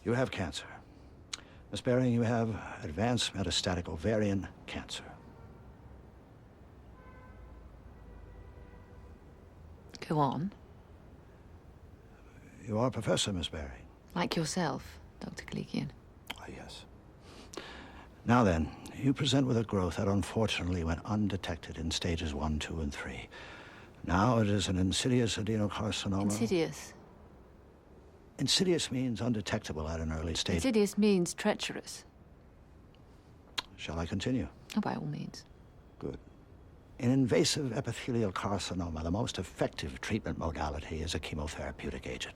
You have cancer. Miss Baring, you have advanced metastatic ovarian cancer. Go on. You are a professor, Miss Baring. Like yourself, Dr. Kalikian. Ah, yes. Now then, you present with a growth that unfortunately went undetected in stages 1, 2, and 3. Now it is an insidious adenocarcinoma. Insidious? Insidious means undetectable at an early stage. Insidious means treacherous. Shall I continue? Oh, by all means. Good. In invasive epithelial carcinoma, the most effective treatment modality is a chemotherapeutic agent.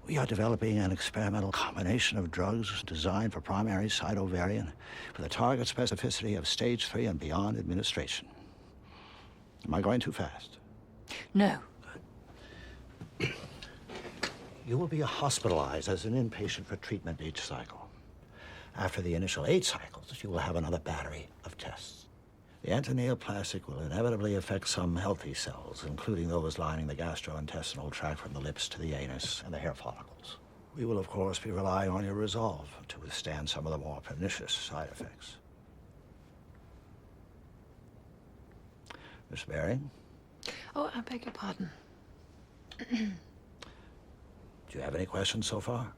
We are developing an experimental combination of drugs designed for primary site ovarian with a target specificity of stage 3 and beyond administration. Am I going too fast? No. Good. You will be hospitalized as an inpatient for treatment each cycle. After the initial 8 cycles, you will have another battery of tests. The antineoplastic will inevitably affect some healthy cells, including those lining the gastrointestinal tract from the lips to the anus and the hair follicles. We will, of course, be relying on your resolve to withstand some of the more pernicious side effects. Miss Baring? Oh, I beg your pardon. Do you have any questions so far?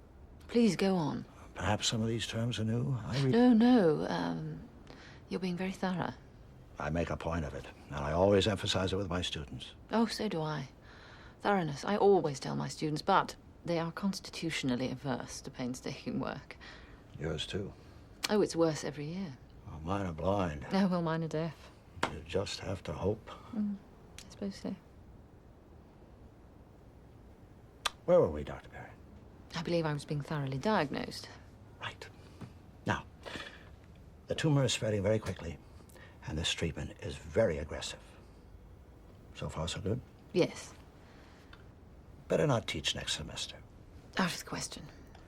Please go on. Perhaps some of these terms are new? No. You're being very thorough. I make a point of it, and I always emphasize it with my students. Oh, so do I. Thoroughness, I always tell my students, but they are constitutionally averse to painstaking work. Yours too. Oh, it's worse every year. Well, mine are blind. Oh, well, mine are deaf. You just have to hope. I suppose so. Where were we, Dr. Baring? I believe I was being thoroughly diagnosed. Right. Now, the tumor is spreading very quickly, and this treatment is very aggressive. So far, so good? Yes. Better not teach next semester. Out of the question.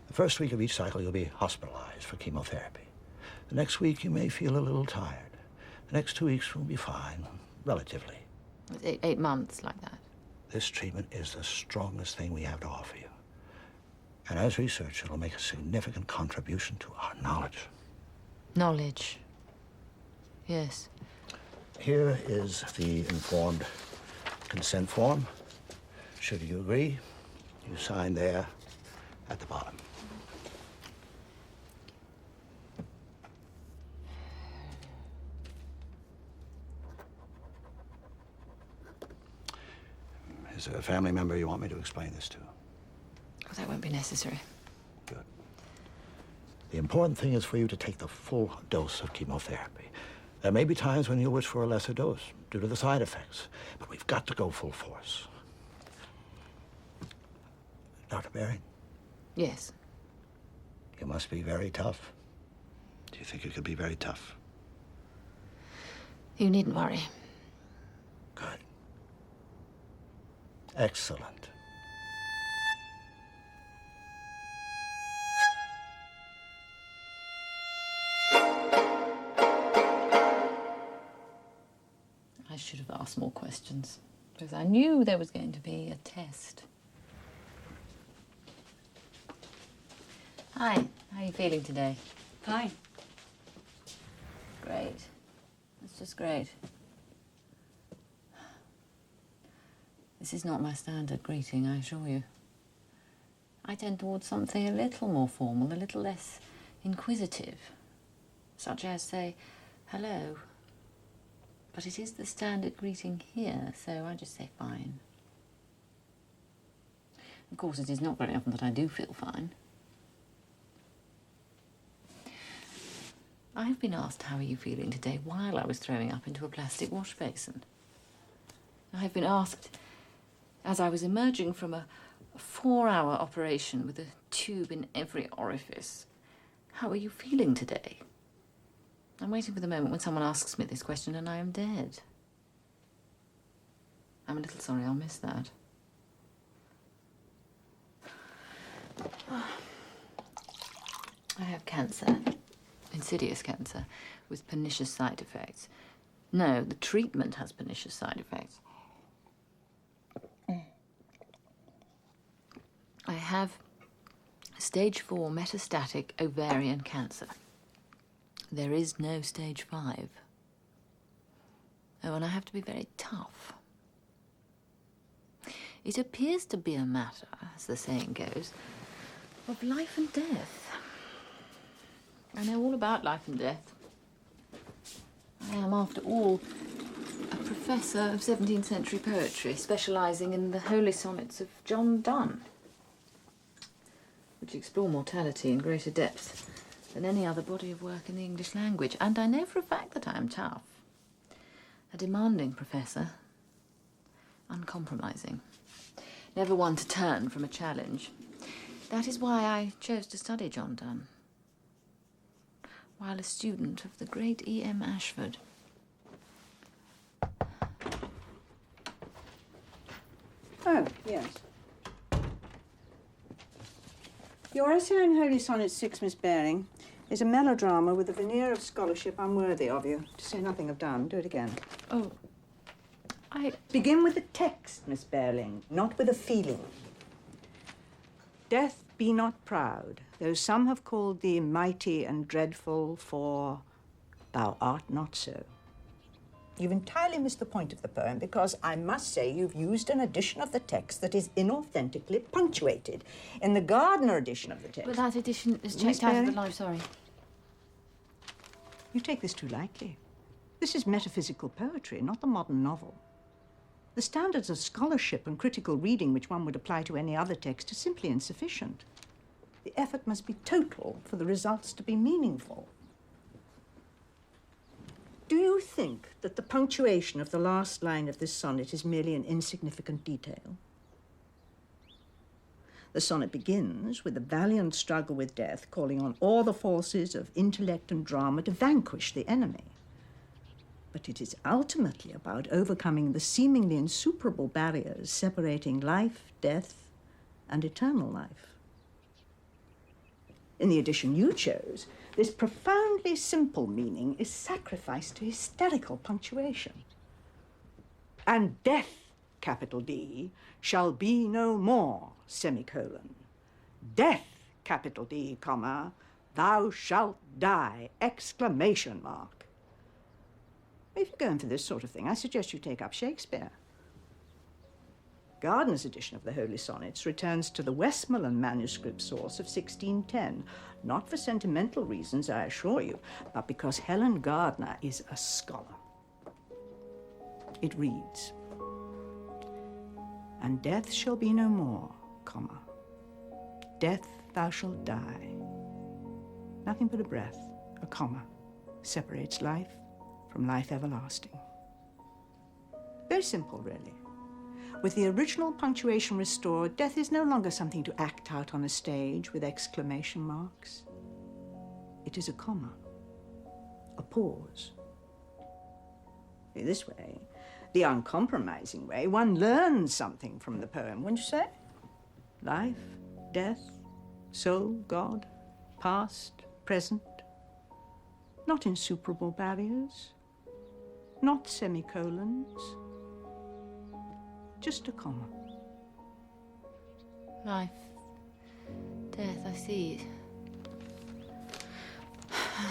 The first week of each cycle, you'll be hospitalized for chemotherapy. The next week, you may feel a little tired. The next 2 weeks will be fine, relatively. It's 8 months like that. This treatment is the strongest thing we have to offer you. And as research, it'll make a significant contribution to our knowledge. Knowledge. Yes. Here is the informed consent form. Should you agree, you sign there at the bottom. Is there a family member you want me to explain this to? Oh, that won't be necessary. Good. The important thing is for you to take the full dose of chemotherapy. There may be times when you'll wish for a lesser dose due to the side effects, but we've got to go full force. Dr. Baring? Yes. You must be very tough. Do you think you could be very tough? You needn't worry. Good. Excellent. I should have asked more questions, because I knew there was going to be a test. Hi, how are you feeling today? Fine. Great. That's just great. This is not my standard greeting, I assure you. I tend towards something a little more formal, a little less inquisitive, such as, say, hello. But it is the standard greeting here, so I just say fine. Of course, it is not very often that I do feel fine. I have been asked, how are you feeling today, while I was throwing up into a plastic wash basin. I have been asked, as I was emerging from a 4-hour operation with a tube in every orifice, how are you feeling today? I'm waiting for the moment when someone asks me this question and I am dead. I'm a little sorry I'll miss that. I have cancer. Insidious cancer with pernicious side effects. No, the treatment has pernicious side effects. I have stage 4 metastatic ovarian cancer. There is no stage 5. Oh, and I have to be very tough. It appears to be a matter, as the saying goes, of life and death. I know all about life and death. I am, after all, a professor of 17th century poetry, specialising in the holy sonnets of John Donne, which explore mortality in greater depth than any other body of work in the English language. And I know for a fact that I am tough. A demanding professor, uncompromising, never one to turn from a challenge. That is why I chose to study John Donne, while a student of the great E.M. Ashford. Oh, yes. Your essay on Holy Sonnet 6, Miss Baring, is a melodrama with a veneer of scholarship unworthy of you, to say nothing of Donne. Do it again. Oh, Begin with the text, Miss Baring, not with a feeling. Death, be not proud, though some have called thee mighty and dreadful, for thou art not so. You've entirely missed the point of the poem, because I must say you've used an edition of the text that is inauthentically punctuated. In the Gardner edition of the text... but that edition is Miss checked out of the Baring? library, sorry. You take this too lightly. This is metaphysical poetry, not the modern novel. The standards of scholarship and critical reading which one would apply to any other text are simply insufficient. The effort must be total for the results to be meaningful. Do you think that the punctuation of the last line of this sonnet is merely an insignificant detail? The sonnet begins with a valiant struggle with death, calling on all the forces of intellect and drama to vanquish the enemy. But it is ultimately about overcoming the seemingly insuperable barriers separating life, death, and eternal life. In the edition you chose, this profoundly simple meaning is sacrificed to hysterical punctuation. And death, capital D, shall be no more, semicolon. Death, capital D, comma, thou shalt die, exclamation mark. If you're going for this sort of thing, I suggest you take up Shakespeare. Gardner's edition of the Holy Sonnets returns to the Westmoreland manuscript source of 1610, not for sentimental reasons, I assure you, but because Helen Gardner is a scholar. It reads, and death shall be no more, comma, death thou shalt die. Nothing but a breath, a comma, separates life from life everlasting. Very simple, really. With the original punctuation restored, death is no longer something to act out on a stage with exclamation marks. It is a comma, a pause. In this way, the uncompromising way, one learns something from the poem, wouldn't you say? Life, death, soul, God, past, present. Not insuperable barriers, not semicolons, just a comma. Life, death, I see.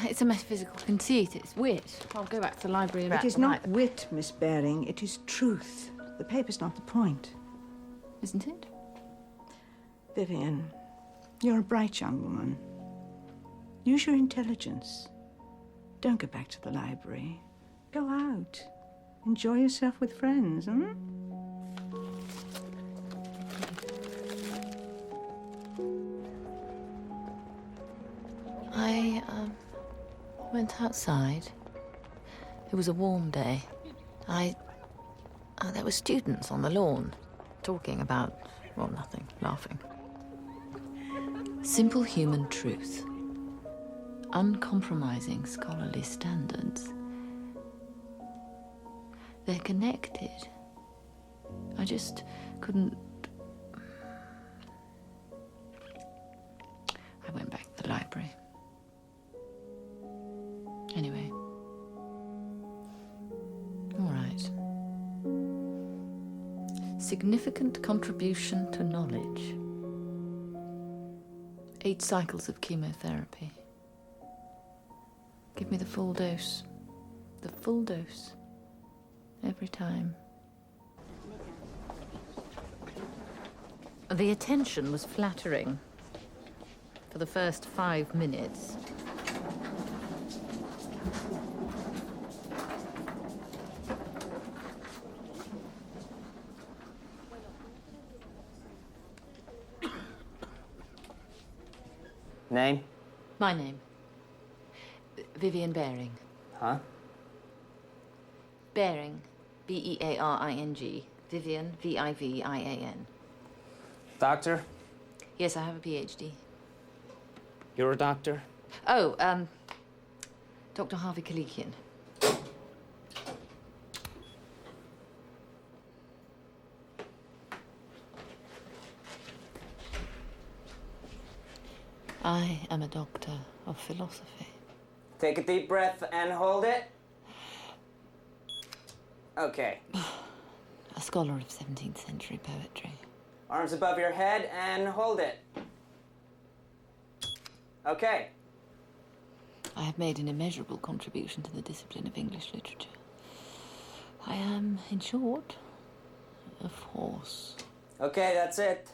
It's a metaphysical conceit, it's wit. I'll go back to the library and It is not wit, Miss Baring, it is truth. The paper's not the point. Isn't it? Vivian, you're a bright young woman. Use your intelligence. Don't go back to the library. Go out. Enjoy yourself with friends, hmm? I went outside. It was a warm day. There were students on the lawn, talking about, well, nothing, laughing. Simple human truth. Uncompromising scholarly standards. They're connected. I just couldn't... I went back to the library. Anyway. All right. Significant contribution to knowledge. 8 cycles of chemotherapy. Give me the full dose. The full dose. Every time. The attention was flattering for the first 5 minutes. Name? My name. Vivian Baring. Huh? Baring. B-E-A-R-I-N-G. Vivian, V-I-V-I-A-N. Doctor? Yes, I have a PhD. You're a doctor? Oh, Dr. Harvey Kalikian. I am a doctor of philosophy. Take a deep breath and hold it. Okay. A scholar of 17th century poetry. Arms above your head and hold it. Okay. I have made an immeasurable contribution to the discipline of English literature. I am, in short, a force. Okay, that's it.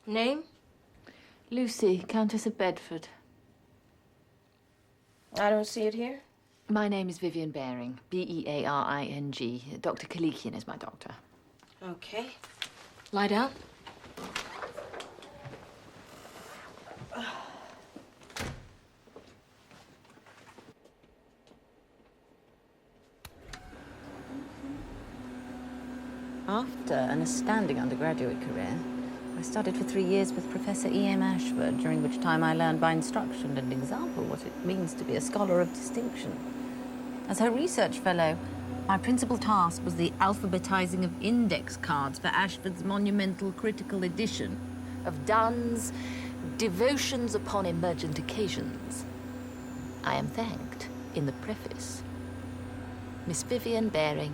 Name? Lucy, Countess of Bedford. I don't see it here. My name is Vivian Baring, B-E-A-R-I-N-G. Dr. Kalikian is my doctor. Okay. Lie down. After an astounding undergraduate career, I studied for 3 years with Professor E.M. Ashford, during which time I learned by instruction and example what it means to be a scholar of distinction. As her research fellow, my principal task was the alphabetizing of index cards for Ashford's monumental critical edition of Donne's Devotions upon Emergent Occasions. I am thanked in the preface Miss Vivian Baring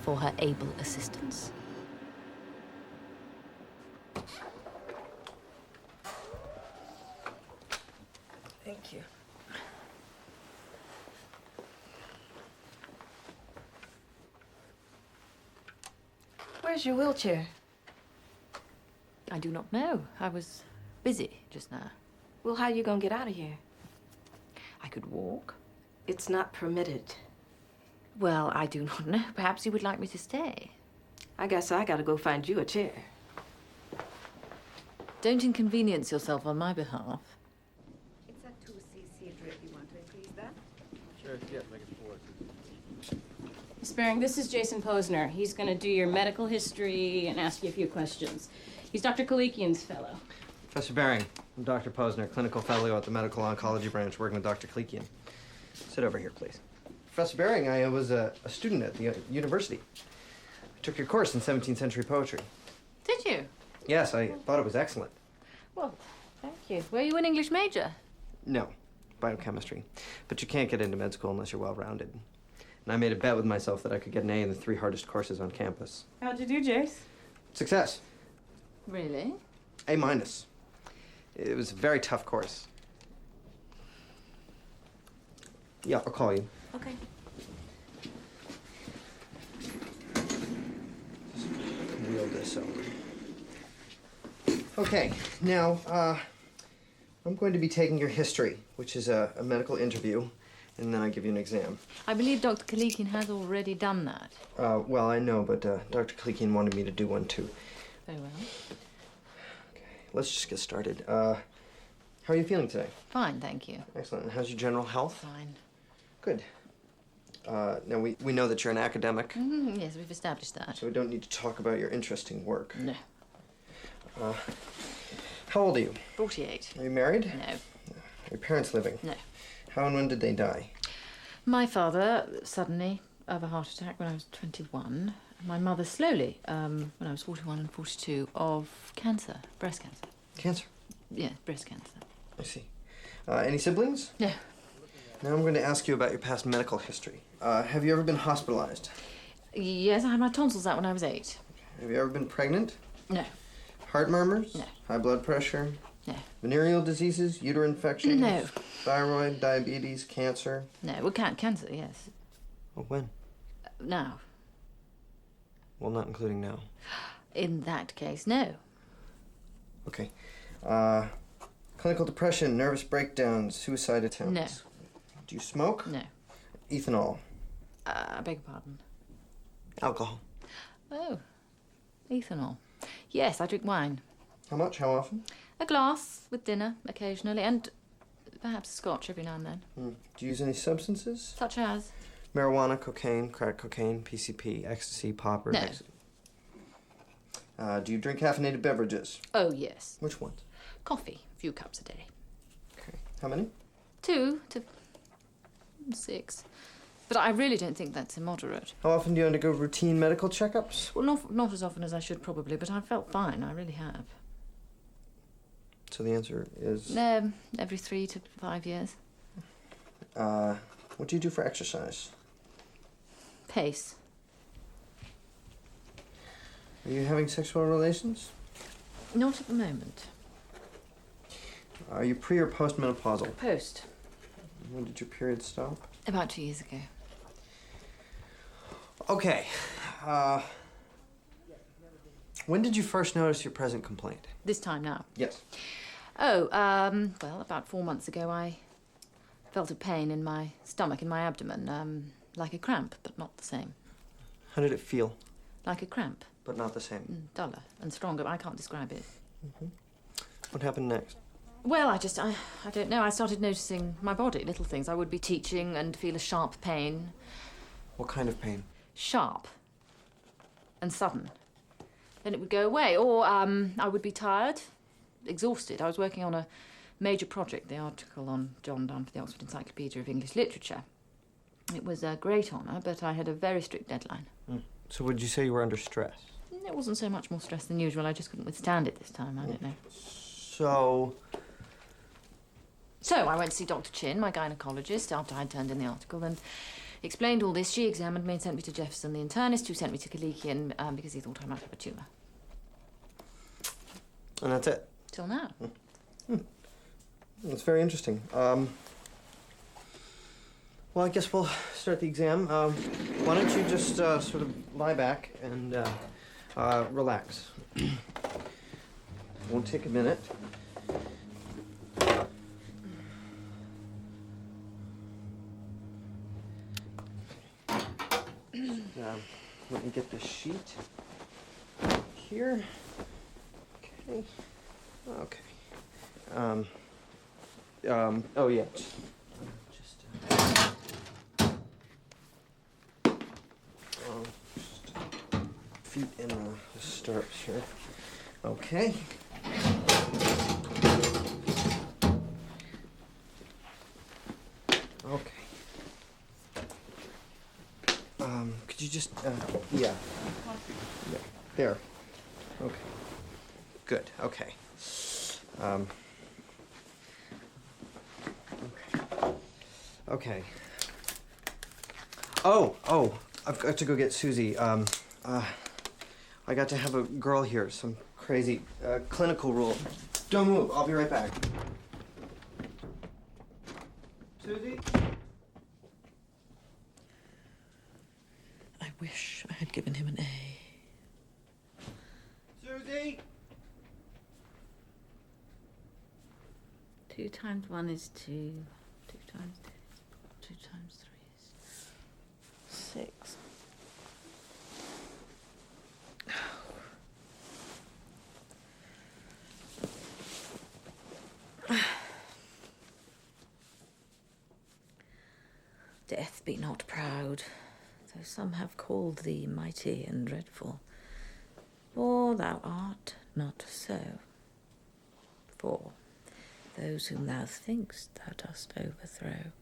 for her able assistance. Thank you. Where's your wheelchair? I do not know. I was busy just now. Well, how you gonna get out of here? I could walk. It's not permitted. Well, I do not know. Perhaps you would like me to stay. I guess I gotta go find you a chair. Don't inconvenience yourself on my behalf. It's a 2cc drip. You want to increase that? Sure, yeah, make it 4. Miss Baring, this is Jason Posner. He's going to do your medical history and ask you a few questions. He's Dr. Kalikian's fellow. Professor Baring, I'm Dr. Posner, clinical fellow at the medical oncology branch, working with Dr. Kalikian. Sit over here, please. Professor Baring, I was a student at the university. I took your course in 17th century poetry. Did you? Yes, I thought it was excellent. Well, thank you. Were you an English major? No, biochemistry. But you can't get into med school unless you're well-rounded. And I made a bet with myself that I could get an A in the 3 hardest courses on campus. How'd you do, Jace? Success. Really? A minus. It was a very tough course. Yeah, I'll call you. Okay. Wheel this over. Okay, now, I'm going to be taking your history, which is a medical interview, and then I give you an exam. I believe Dr. Kalikian has already done that. Well, I know, but Dr. Kalikian wanted me to do one, too. Very well. Okay, let's just get started. How are you feeling today? Fine, thank you. Excellent. And how's your general health? Fine. Good. Now, we know that you're an academic, Yes, we've established that. so we don't need to talk about your interesting work. No. How old are you? 48. Are you married? No. Are your parents living? No. How and when did they die? My father, suddenly, of a heart attack when I was 21. My mother, slowly, when I was 41 and 42, of cancer, breast cancer. Cancer. Yeah, breast cancer. I see. Any siblings? No. Now I'm going to ask you about your past medical history. Have you ever been hospitalized? Yes, I had my tonsils out when I was 8. Have you ever been pregnant? No. Heart murmurs? No. High blood pressure? No. Venereal diseases, uterine infections? No. Thyroid, diabetes, cancer? No, well, cancer, yes. Oh, when? Now. Well, not including now. In that case, no. Okay. Clinical depression, nervous breakdowns, suicide attempts? No. Do you smoke? No. Ethanol? I beg your pardon. Alcohol? Oh, ethanol. Yes, I drink wine. How much? How often? A glass with dinner occasionally, and perhaps a scotch every now and then. Do you use any substances? Such as? Marijuana, cocaine, crack cocaine, PCP, ecstasy, poppers? No. Do you drink caffeinated beverages? Oh, yes. Which ones? Coffee, a few cups a day. Okay. How many? 2 to 6. But I really don't think that's immoderate. How often do you undergo routine medical checkups? Well, not as often as I should probably, but I've felt fine. I really have. So the answer is... Every 3 to 5 years. What do you do for exercise? Pace. Are you having sexual relations? Not at the moment. Are you pre- or post-menopausal? Post. When did your period stop? About 2 years ago. Okay. When did you first notice your present complaint? This time now. Yes. Oh, well, about 4 months ago, I felt a pain in my stomach, in my abdomen, like a cramp, but not the same. How did it feel? Like a cramp. But not the same. Duller and stronger, but I can't describe it. What happened next? Well, I don't know. I started noticing my body, little things. I would be teaching and feel a sharp pain. What kind of pain? Sharp and sudden. Then it would go away, or I would be tired, exhausted. I was working on a major project, the article on John Donne for the Oxford Encyclopedia of English Literature. It was a great honour, but I had a very strict deadline. So would you say you were under stress? It wasn't so much more stress than usual. I just couldn't withstand it this time. I don't know. So I went to see Dr. Chin, my gynaecologist, after I'd turned in the article, and explained all this. She examined me and sent me to Jefferson, the internist, who sent me to Kalikian because he thought I might have a tumour. And that's it? Till now. That's very interesting. Well, I guess we'll start the exam. Why don't you just sort of lie back and relax. Won't take a minute. Let me get the sheet here. Okay. Okay. Oh yeah. Just feet in the stirrups here. Okay. Okay. Could you just, yeah. There. Okay. Good, okay. Okay. Oh, I've got to go get Susie. I got to have a girl here, some crazy clinical rule. Don't move, I'll be right back. Susie? I wish I had given him an A. Susie? 2 times 1 is 2. 2 times 2 times 3 is 6. Death be not proud, though some have called thee mighty and dreadful. For thou art not so. For those whom thou think'st thou dost overthrow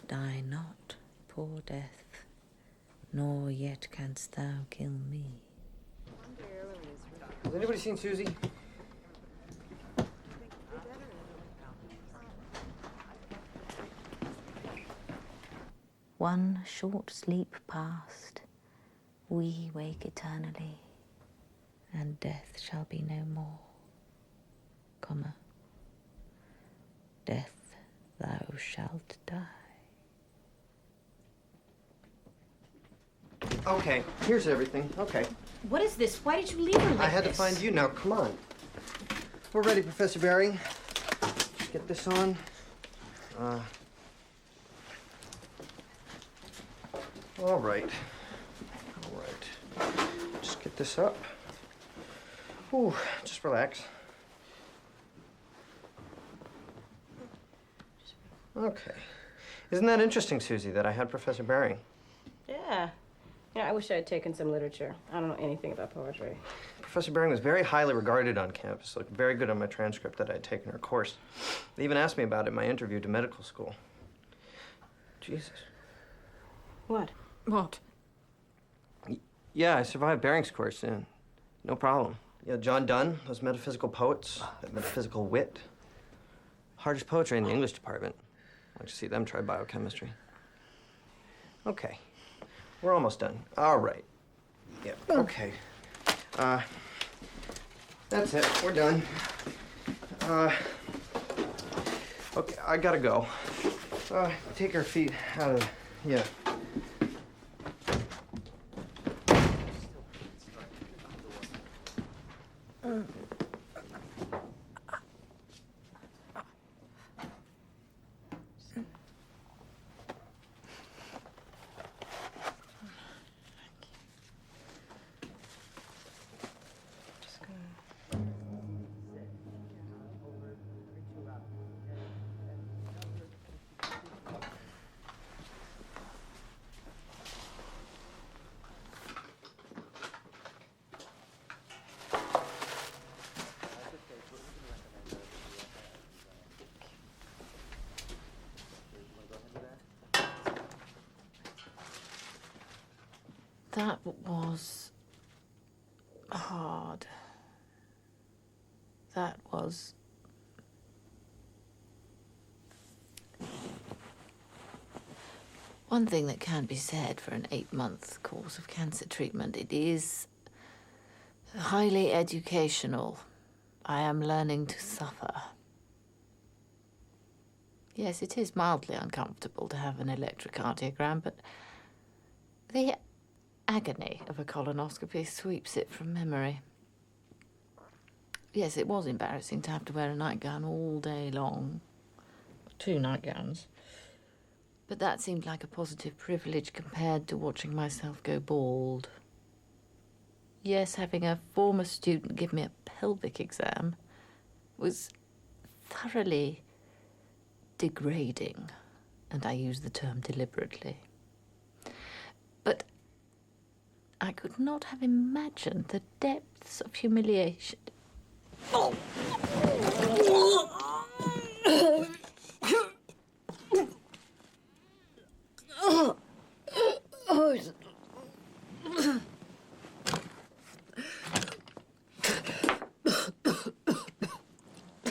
die not, poor death, nor yet canst thou kill me. Has anybody seen Susie? One short sleep past, we wake eternally, and death shall be no more, comma, Death, thou shalt die. Okay, here's everything. Okay. What is this? Why did you leave her like I had this? to find you. Now, come on. We're ready, Professor Baring. Get this on. All right. All right. Just get this up. Ooh, just relax. Okay. Isn't that interesting, Susie, that I had Professor Baring? Yeah. I wish I had taken some literature. I don't know anything about poetry. Professor Baring was very highly regarded on campus, looked very good on my transcript that I had taken her course. They even asked me about it in my interview to medical school. Jesus. What? What? Yeah, I survived Baring's course, yeah. No problem. Yeah, John Donne, those metaphysical poets, that metaphysical wit. Hardest poetry in the English department. I'd like to see them try biochemistry. Okay. We're almost done. All right. Yeah, okay. That's it. We're done. Okay, I gotta go. Take her feet out of the... Yeah. That was hard. That was... One thing that can be said for an 8-month course of cancer treatment, it is highly educational. I am learning to suffer. Yes, it is mildly uncomfortable to have an electrocardiogram, but the agony of a colonoscopy sweeps it from memory. Yes, it was embarrassing to have to wear a nightgown all day long. 2 nightgowns. But that seemed like a positive privilege compared to watching myself go bald. Yes, having a former student give me a pelvic exam was thoroughly degrading, and I use the term deliberately. But I could not have imagined the depths of humiliation. Oh.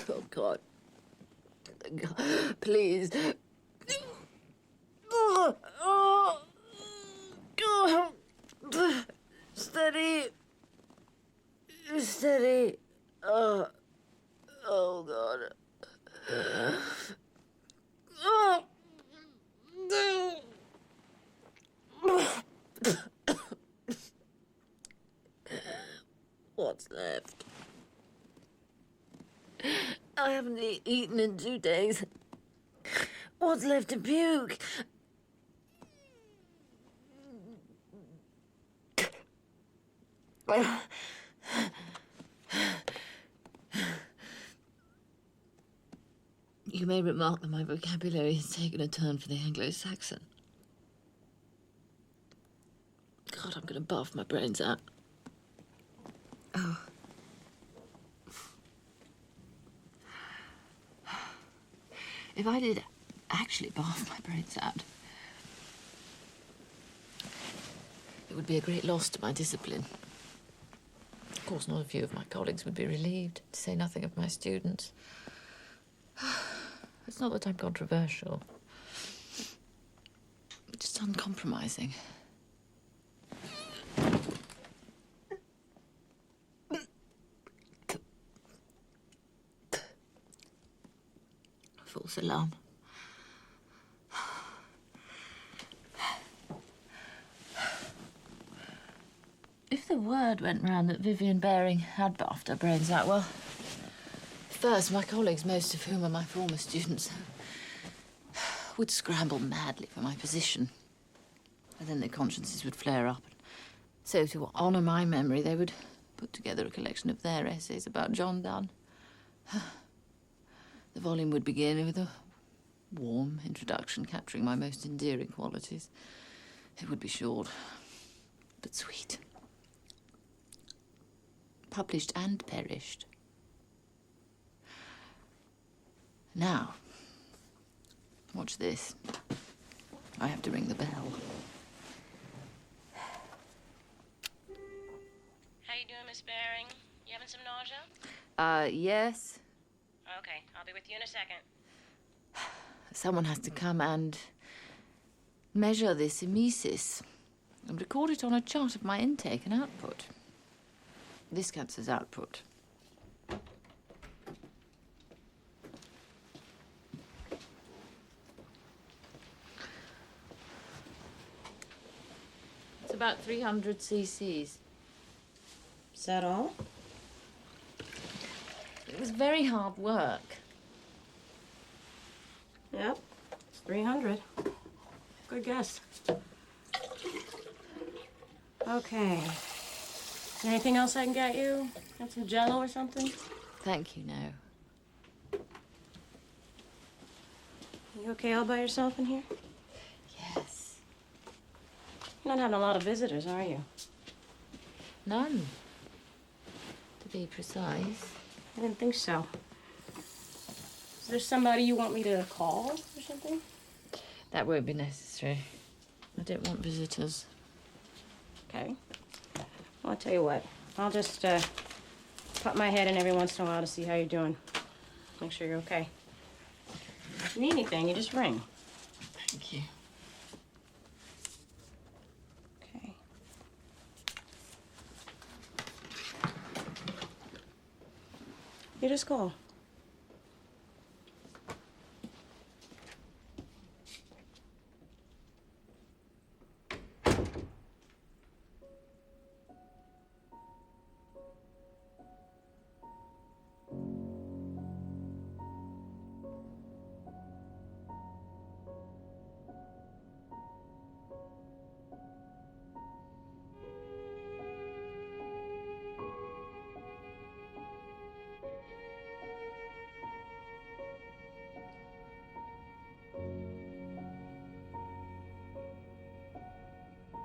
Oh, God. Please. Steady. Steady. Oh, God. What's left? I haven't eaten in 2 days. What's left to puke? You may remark that my vocabulary has taken a turn for the Anglo-Saxon. God, I'm going to barf my brains out. Oh. If I did actually barf my brains out, it would be a great loss to my discipline. Of course, not a few of my colleagues would be relieved, to say nothing of my students. It's not that I'm controversial. Just uncompromising. false alarm. If the word went round that Vivian Baring had bathed her brains out, well, first, my colleagues, most of whom are my former students, would scramble madly for my position. And then their consciences would flare up. So to honour my memory, they would put together a collection of their essays about John Donne. The volume would begin with a warm introduction capturing my most endearing qualities. It would be short, but sweet. Published and perished. Now, watch this. I have to ring the bell. How you doing, Miss Baring? You having some nausea? Yes. Okay, I'll be with you in a second. Someone has to come and measure this emesis and record it on a chart of my intake and output. This counts as output. It's about 300 cc's. Is that all? It was very hard work. Yep, it's 300. Good guess. Okay. Is there anything else I can get you? Have some Jell-O or something? Thank you, no. You okay all by yourself in here? Yes. You're not having a lot of visitors, are you? None, to be precise. I didn't think so. Is there somebody you want me to call or something? That won't be necessary. I don't want visitors. Okay. Well, I'll tell you what. I'll just pop my head in every once in a while to see how you're doing. Make sure you're okay. If you need anything, you just ring. Thank you. Okay. You just call.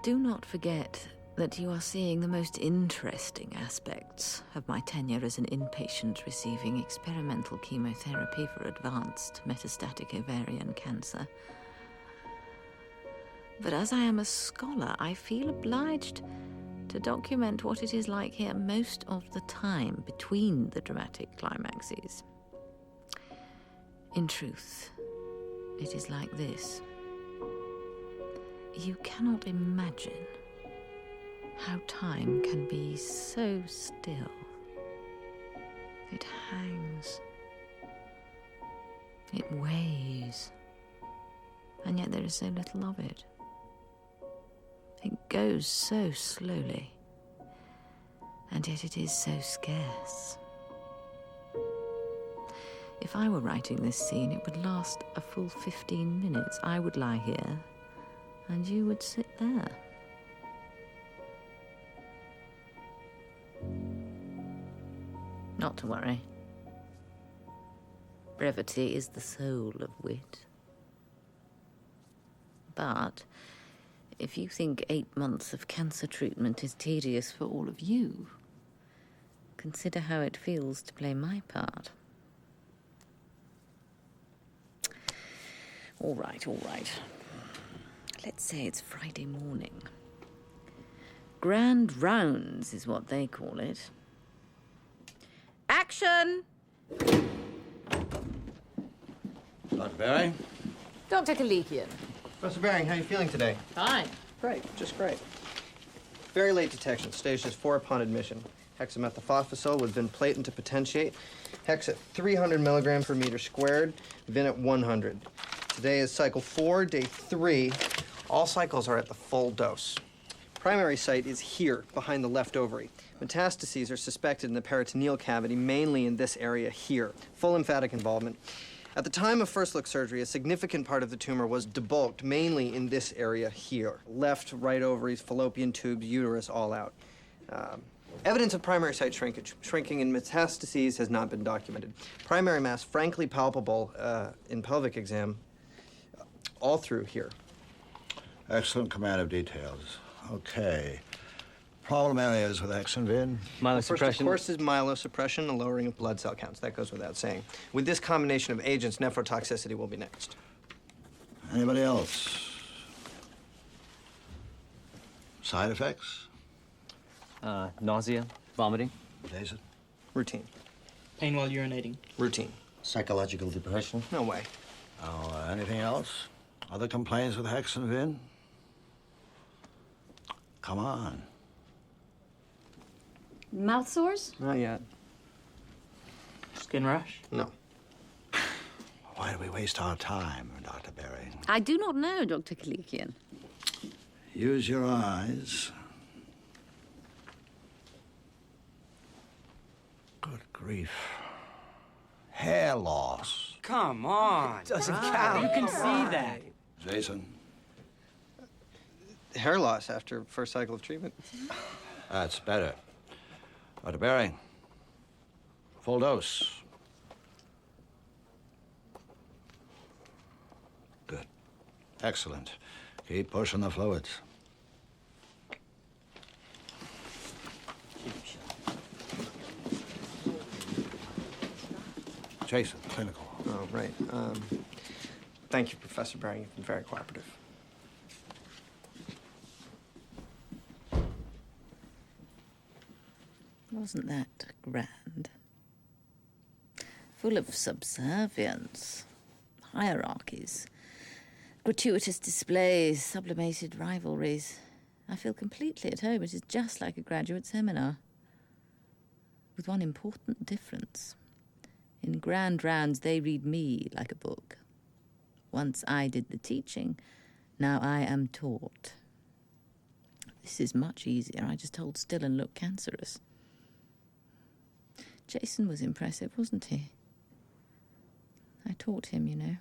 Do not forget that you are seeing the most interesting aspects of my tenure as an inpatient receiving experimental chemotherapy for advanced metastatic ovarian cancer. But as I am a scholar, I feel obliged to document what it is like here most of the time between the dramatic climaxes. In truth, it is like this. You cannot imagine how time can be so still. It hangs. It weighs. And yet there is so little of it. It goes so slowly. And yet it is so scarce. If I were writing this scene, it would last a full 15 minutes. I would lie here, and you would sit there. Not to worry. Brevity is the soul of wit. But if you think 8 months of cancer treatment is tedious for all of you, consider how it feels to play my part. All right, all right. Let's say it's Friday morning. Grand rounds is what they call it. Action! Dr. Baring? Dr. Kalikian. Professor Baring, how are you feeling today? Fine. Great, just great. Very late detection, stage just 4 upon admission. Hexamethylphosphacil with vinplatin to potentiate. Hex at 300 milligrams per meter squared, vin at 100. Today is cycle 4, day 3. All cycles are at the full dose. Primary site is here, behind the left ovary. Metastases are suspected in the peritoneal cavity, mainly in this area here. Full lymphatic involvement. At the time of first look surgery, a significant part of the tumor was debulked, mainly in this area here. Left, right ovaries, fallopian tubes, uterus, all out. Evidence of primary site shrinkage. Shrinking in metastases has not been documented. Primary mass, frankly palpable in pelvic exam, all through here. Excellent command of details. Okay. Problem areas with X and Vin? First, of course, is myelosuppression, a lowering of blood cell counts. That goes without saying. With this combination of agents, nephrotoxicity will be next. Anybody else? Side effects? Nausea, vomiting. Jason? Routine. Pain while urinating. Routine. Psychological depression. No way. Oh, anything else? Other complaints with Hex and Vin? Come on. Mouth sores? Not yet. Skin rash? No. Why do we waste our time, Dr. Berry? I do not know, Dr. Kalikian. Use your eyes. Good grief. Hair loss. Come on. Doesn't count. You can see that. Jason? Hair loss after first cycle of treatment. That's better. Dr. Berry, full dose. Good. Excellent. Keep pushing the fluids. Jason, clinical. Oh, right. Thank you, Professor Baring. You've been very cooperative. Wasn't that grand? Full of subservience, hierarchies, gratuitous displays, sublimated rivalries. I feel completely at home. It is just like a graduate seminar. With one important difference. In grand rounds, they read me like a book. Once I did the teaching, now I am taught. This is much easier. I just hold still and look cancerous. Jason was impressive, wasn't he? I taught him, you know.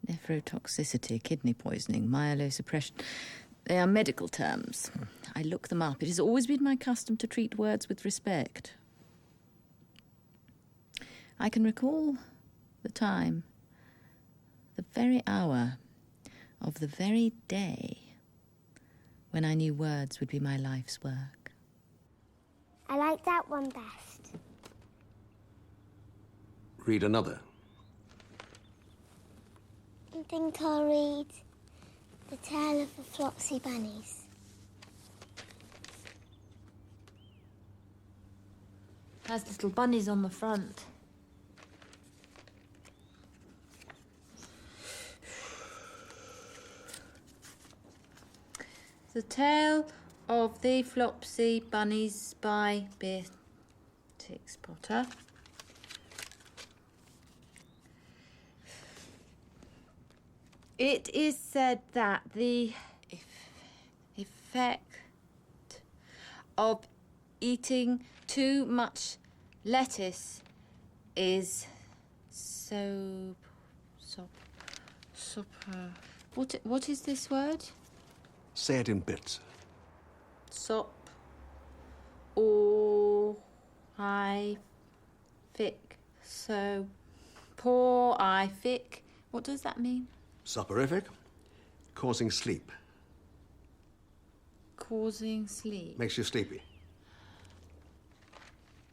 Nephrotoxicity, kidney poisoning, myelosuppression. They are medical terms. I look them up. It has always been my custom to treat words with respect. I can recall the time, the very hour of the very day when I knew words would be my life's work. I like that one best. Read another. I think I'll read The Tale of the Flopsy Bunnies. Has little bunnies on the front. The Tale of the Flopsy Bunnies by Beatrix Potter. It is said that the effect of eating too much lettuce is what is this word? Say it in bits. Sop so poor I fic. What does that mean? Soporific, causing sleep. Causing sleep. Makes you sleepy.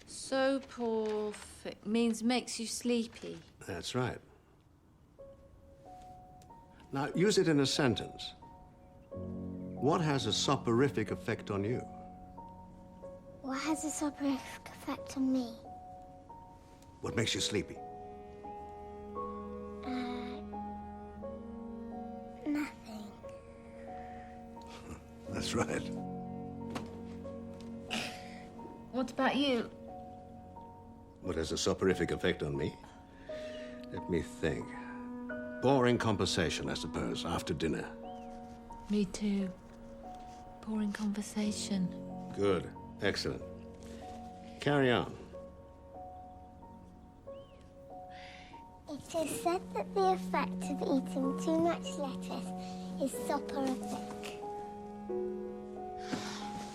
Soporific means makes you sleepy. That's right. Now, use it in a sentence. What has a soporific effect on you? What has a soporific effect on me? What makes you sleepy? Nothing. That's right. What about you? What has a soporific effect on me? Let me think. Boring conversation, I suppose, after dinner. Me too. Boring conversation. Good. Excellent. Carry on. It is said that the effect of eating too much lettuce is soporific.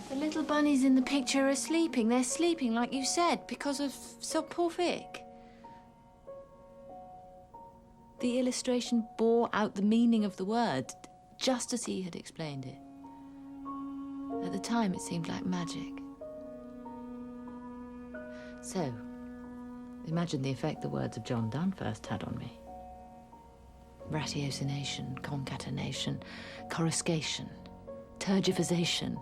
The little bunnies in the picture are sleeping. They're sleeping, like you said, because of soporific. The illustration bore out the meaning of the word, just as he had explained it. At the time, it seemed like magic. So, imagine the effect the words of John Donne first had on me. Ratiocination, concatenation, coruscation, tergiversation.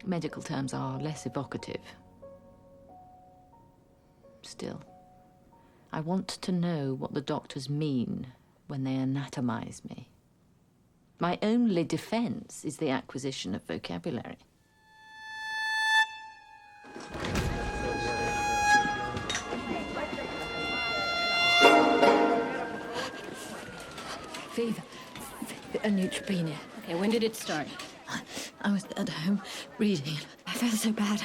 Medical terms are less evocative. Still, I want to know what the doctors mean when they anatomize me. My only defense is the acquisition of vocabulary. Fever and neutropenia. Okay, when did it start? I was at home reading. I felt so bad.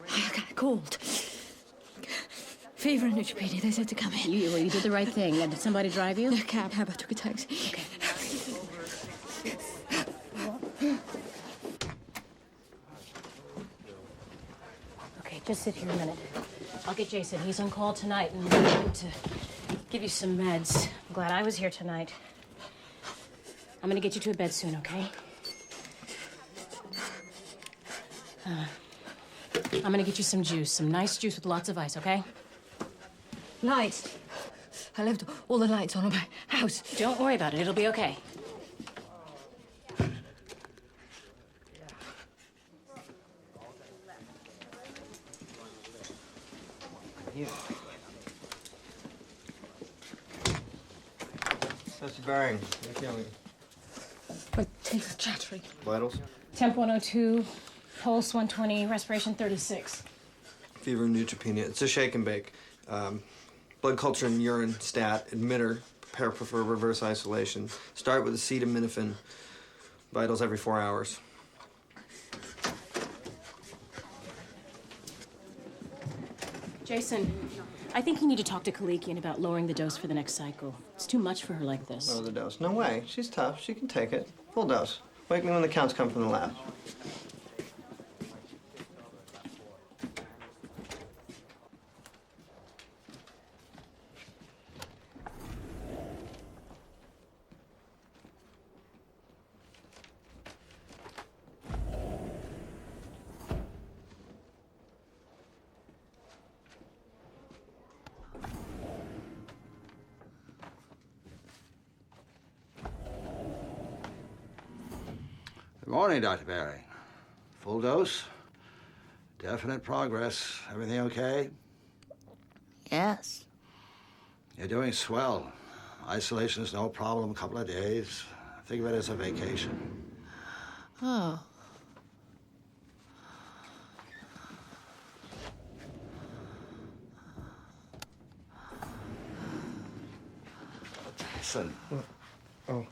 I got cold. Fever and neutropenia. They said to come in. You did the right thing. Did somebody drive you? A cab. How about took a taxi? Okay. Okay, just sit here a minute. I'll get Jason. He's on call tonight, and I'm going to give you some meds. I'm glad I was here tonight. I'm gonna get you to a bed soon, okay? I'm gonna get you some juice, some nice juice with lots of ice, okay? Lights. I left all the lights on in my house. Don't worry about it. It'll be okay. Professor Baring, how you feeling? My teeth are chattering. Vitals? Temp 102, pulse 120, respiration 36. Fever and neutropenia. It's a shake and bake. Blood culture and urine, stat, admitter, prepare for reverse isolation. Start with acetaminophen. Vitals every 4 hours. Jason, I think you need to talk to Kalikian about lowering the dose for the next cycle. It's too much for her like this. Lower the dose. No way. She's tough. She can take it. Full dose. Wake me when the counts come from the lab. Good morning, Dr. Baring. Full dose? Definite progress. Everything okay? Yes. You're doing swell. Isolation is no problem. A couple of days. Think of it as a vacation. Oh. Listen. Oh, okay.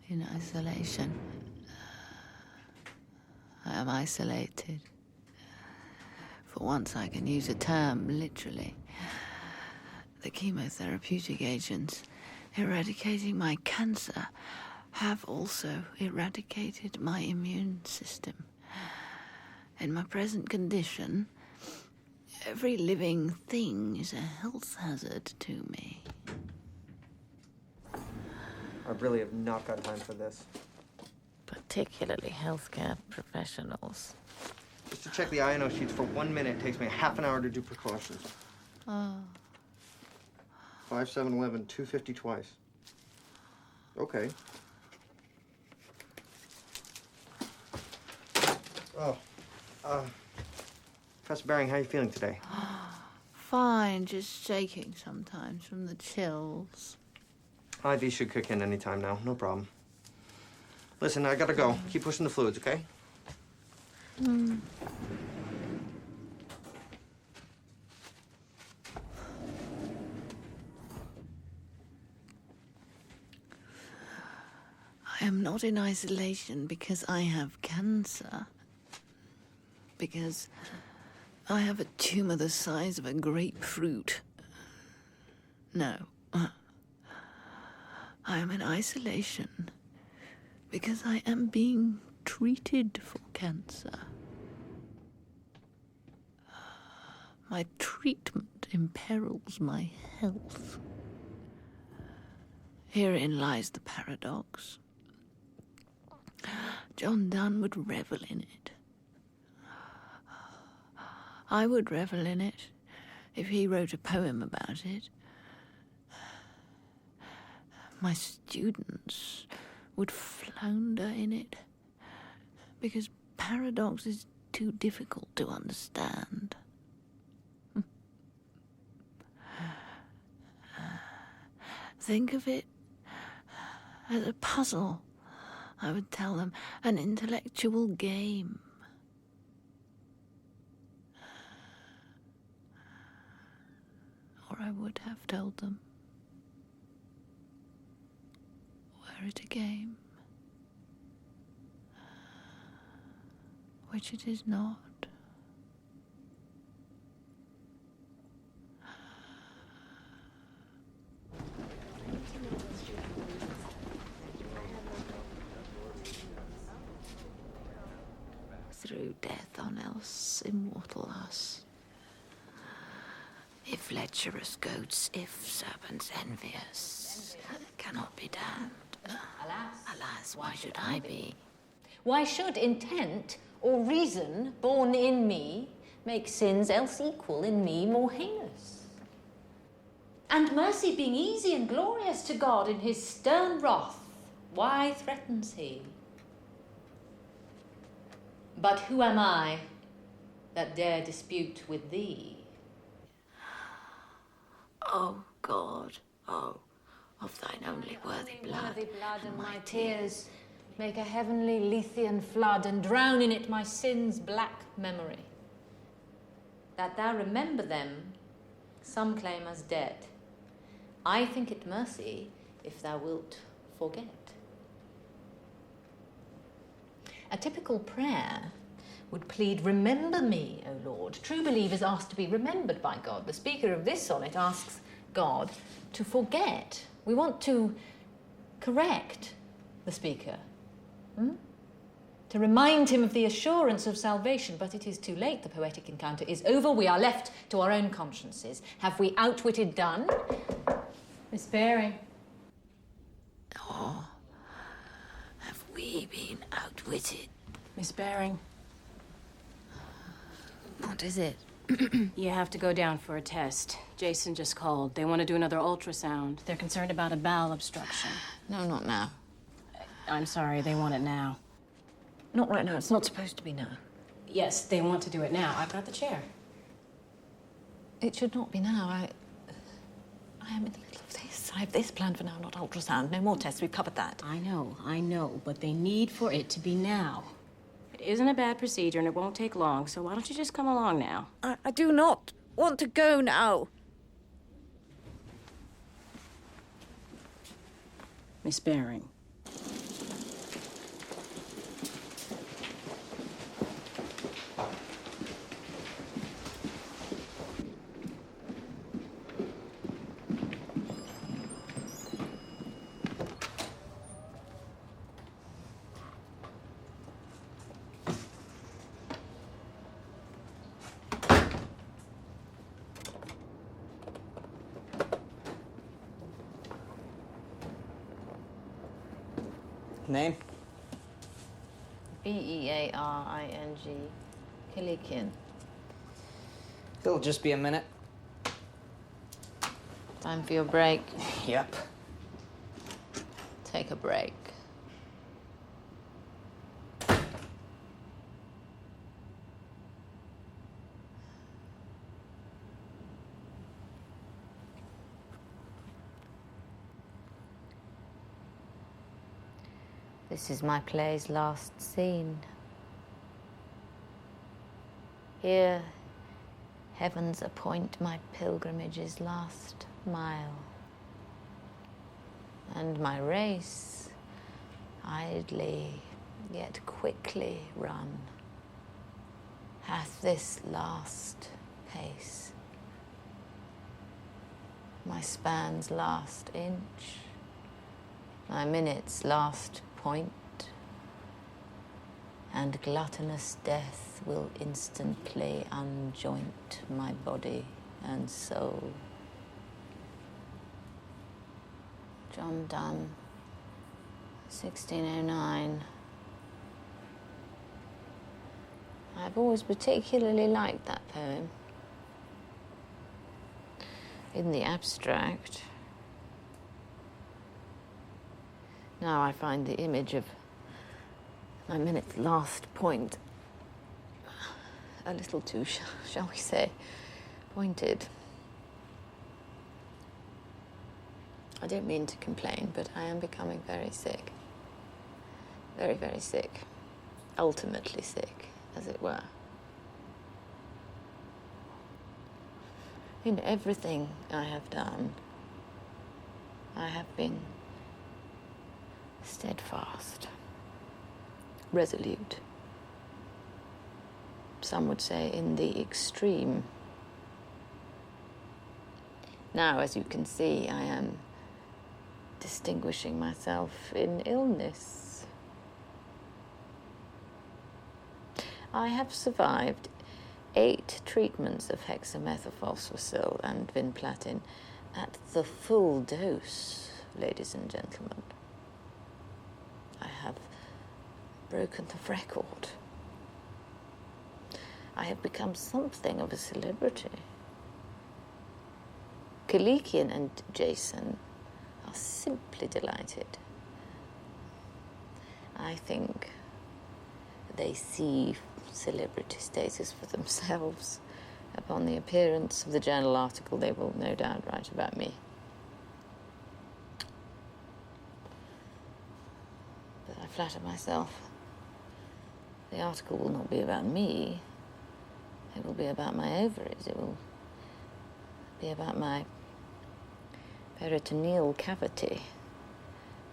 In isolation. I am isolated. For once I can use a term literally. The chemotherapeutic agents eradicating my cancer have also eradicated my immune system. In my present condition, every living thing is a health hazard to me. I really have not got time for this. Particularly healthcare professionals. Just to check the INO sheets for 1 minute takes me a half an hour to do precautions. Oh. 5711, 250 twice. Okay. Oh. Professor Baring, how are you feeling today? fine, just shaking sometimes from the chills. IV should kick in any time now, no problem. Listen, I gotta go. Keep pushing the fluids, okay? I am not in isolation because I have cancer. Because I have a tumor the size of a grapefruit. No. I am in isolation because I am being treated for cancer. My treatment imperils my health. Herein lies the paradox. John Donne would revel in it. I would revel in it if he wrote a poem about it. My students would flounder in it because paradox is too difficult to understand. Think of it as a puzzle, I would tell them, an intellectual game. Or I would have told them, were it a game, which it is not. Through death on else immortal us. If lecherous goats, if serpents envious, cannot be damned. Alas, why should I be? Why should intent or reason born in me make sins else equal in me more heinous? And mercy being easy and glorious to God in his stern wrath, why threatens he? But who am I that dare dispute with thee? O God, oh, of thine only worthy blood, and my tears make a heavenly Lethean flood and drown in it my sins' black memory. That thou remember them, some claim as dead. I think it mercy if thou wilt forget. A typical prayer would plead, remember me, O Lord. True believers ask to be remembered by God. The speaker of this sonnet asks God to forget. We want to correct the speaker, to remind him of the assurance of salvation, but it is too late. The poetic encounter is over. We are left to our own consciences. Have we outwitted Donne? Miss Baring. Oh, have we been outwitted? Miss Baring. What is it? You have to go down for a test. Jason just called. They want to do another ultrasound. They're concerned about a bowel obstruction. No, not now. I'm sorry, they want it now. Not right now. It's not supposed to be now. Yes, they want to do it now. I've got the chair. It should not be now. I am in the middle of this. I have this planned for now, not ultrasound. No more tests. We've covered that. I know, but they need for it to be now. It isn't a bad procedure and it won't take long, so why don't you just come along now? I do not want to go now. Miss Baring. Name? Bearing. Kilikian. It'll just be a minute. Time for your break. Yep. Take a break. This is my play's last scene. Here, heavens appoint my pilgrimage's last mile. And my race, idly yet quickly run, hath this last pace. My span's last inch, my minute's last point, and gluttonous death will instantly unjoint my body and soul. John Donne, 1609. I've always particularly liked that poem. In the abstract. Now I find the image of my minute's last point a little too, shall we say, pointed. I don't mean to complain, but I am becoming very sick. Very, very sick. Ultimately sick, as it were. In everything I have done, I have been steadfast, resolute. Some would say in the extreme. Now, as you can see, I am distinguishing myself in illness. I have survived 8 treatments of hexamethylphosphocil and vinplatin at the full dose, ladies and gentlemen. I have broken the record. I have become something of a celebrity. Kalikian and Jason are simply delighted. I think they see celebrity status for themselves upon the appearance of the journal article they will no doubt write about me. But I flatter myself the article will not be about me. It will be about my ovaries. It will be about my peritoneal cavity,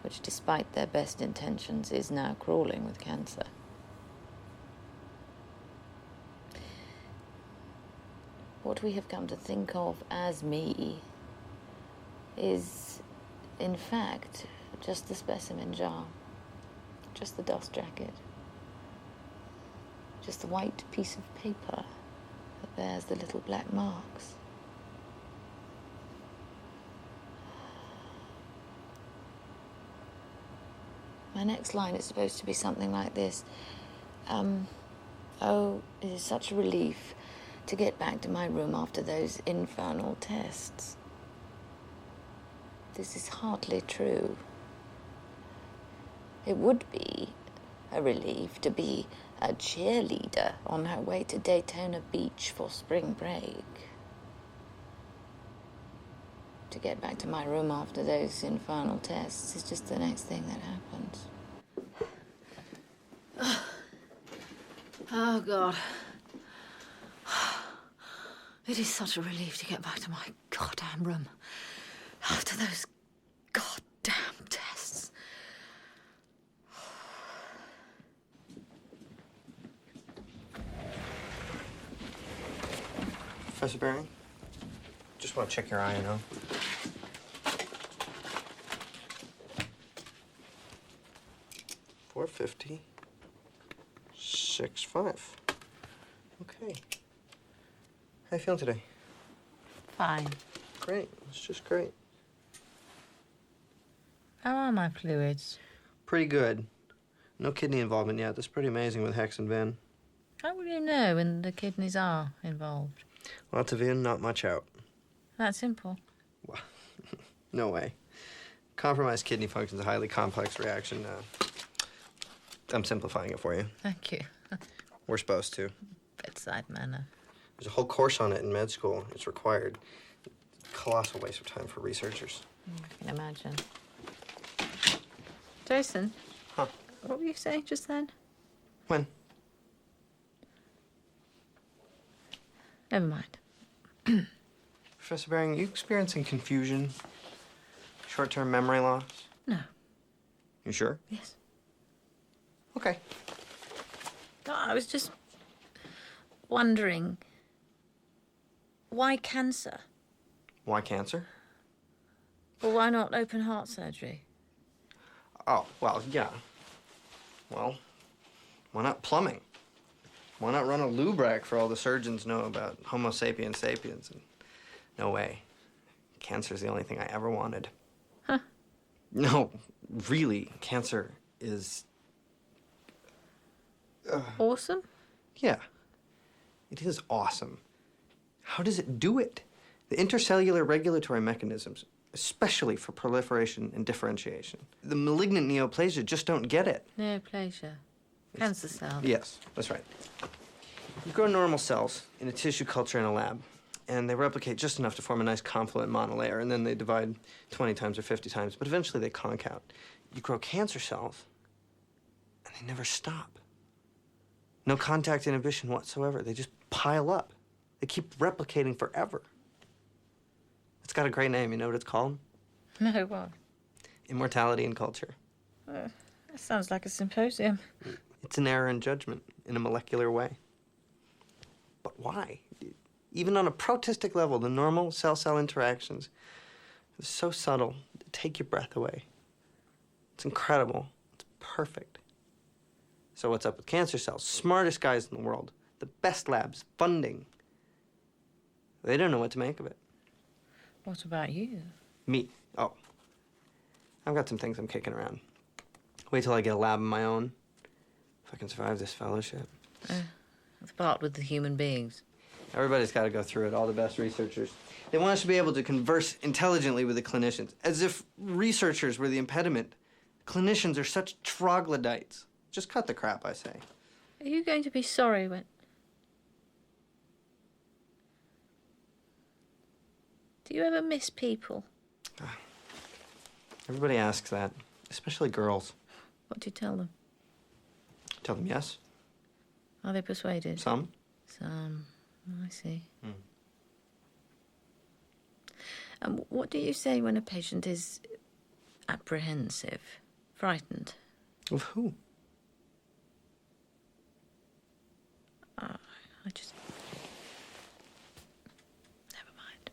which, despite their best intentions, is now crawling with cancer. What we have come to think of as me is, in fact, just the specimen jar, just the dust jacket, just the white piece of paper that bears the little black marks. My next line is supposed to be something like this. Oh, it is such a relief to get back to my room after those infernal tests. This is hardly true. It would be a relief to be a cheerleader on her way to Daytona Beach for spring break. To get back to my room after those infernal tests is just the next thing that happens. Oh, God. It is such a relief to get back to my goddamn room after those goddamn tests. Professor Baring, just want to check your INO. $450, 6.5. Okay. How you feeling today? Fine. Great. It's just great. How are my fluids? Pretty good. No kidney involvement yet. That's pretty amazing with Hex and Vin. How will you know when the kidneys are involved? Lots of in, not much out. That simple. Well, no way. Compromised kidney function is a highly complex reaction. I'm simplifying it for you. Thank you. We're supposed to. Bedside manner. There's a whole course on it in med school. It's required. Colossal waste of time for researchers. I can imagine. Jason? Huh? What were you saying just then? When? Never mind. Professor Baring, are you experiencing confusion? Short-term memory loss? No. You sure? Yes. Okay. No, I was just wondering, why cancer? Why cancer? Well, why not open heart surgery? Oh, well, yeah. Well, why not plumbing? Why not run a lube rack for all the surgeons know about Homo sapiens sapiens? And no way. Cancer's the only thing I ever wanted. Huh. No, really, cancer is... Awesome? Yeah. It is awesome. How does it do it? The intercellular regulatory mechanisms, especially for proliferation and differentiation. The malignant neoplasia just don't get it. Neoplasia. Cancer cells. Yes, that's right. You grow normal cells in a tissue culture in a lab, and they replicate just enough to form a nice confluent monolayer, and then they divide 20 times or 50 times, but eventually they conk out. You grow cancer cells, and they never stop. No contact inhibition whatsoever. They just pile up. They keep replicating forever. It's got a great name. You know what it's called? No, what? Immortality in culture. That sounds like a symposium. It's an error in judgment in a molecular way. But why? Even on a protistic level, the normal cell-cell interactions are so subtle, they take your breath away. It's incredible. It's perfect. So what's up with cancer cells? Smartest guys in the world, the best labs, funding. They don't know what to make of it. What about you? Me? Oh. I've got some things I'm kicking around. Wait till I get a lab of my own. If I can survive this fellowship. The part with the human beings. Everybody's got to go through it, all the best researchers. They want us to be able to converse intelligently with the clinicians, as if researchers were the impediment. Clinicians are such troglodytes. Just cut the crap, I say. Are you going to be sorry when... Do you ever miss people? Everybody asks that, especially girls. What do you tell them? Tell them yes. Are they persuaded? Some. Some. I see. And what do you say when a patient is apprehensive, frightened? Of who? I just... Never mind.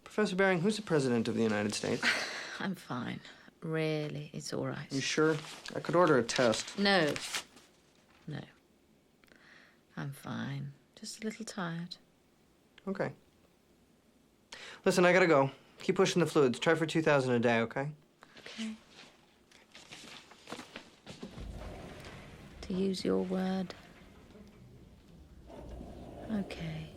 Professor Baring, who's the President of the United States? I'm fine. Really, it's all right. You sure? I could order a test. No. No. I'm fine. Just a little tired. Okay. Listen, I gotta go. Keep pushing the fluids. Try for 2,000 a day, okay? Okay. To use your word. Okay.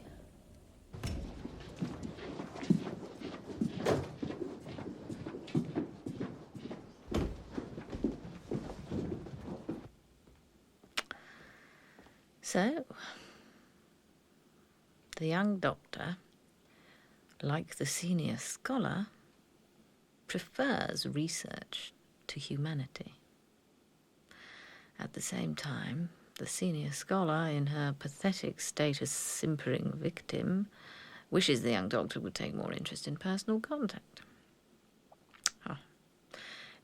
So, the young doctor, like the senior scholar, prefers research to humanity. At the same time, the senior scholar, in her pathetic state as simpering victim, wishes the young doctor would take more interest in personal contact.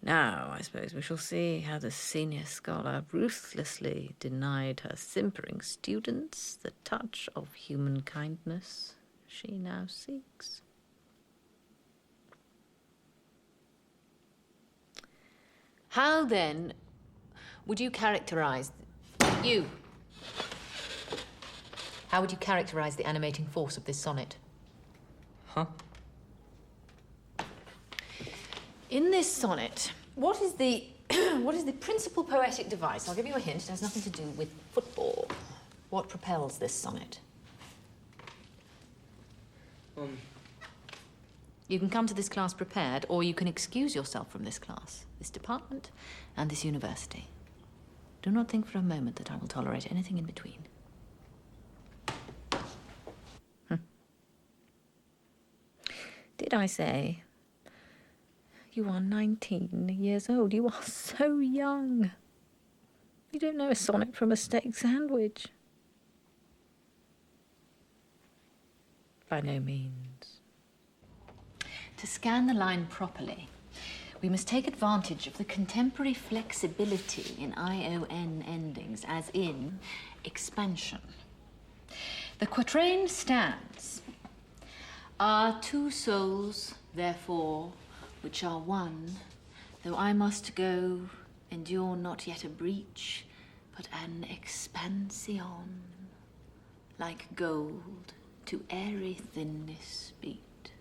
Now, I suppose we shall see how the senior scholar ruthlessly denied her simpering students the touch of human kindness she now seeks. How, then, would you characterize... You! How would you characterize the animating force of this sonnet? Huh? In this sonnet, what is the what is the principal poetic device? I'll give you a hint. It has nothing to do with football. What propels this sonnet? You can come to this class prepared, or you can excuse yourself from this class, this department, and this university. Do not think for a moment that I will tolerate anything in between. Did I say You are 19 years old. You are so young. You don't know a sonnet from a steak sandwich. By no means. To scan the line properly, we must take advantage of the contemporary flexibility in ION endings, as in expansion. The quatrain stands: Are two souls, therefore, which are one, though I must go, endure not yet a breach, but an expansion, like gold to airy thinness beat.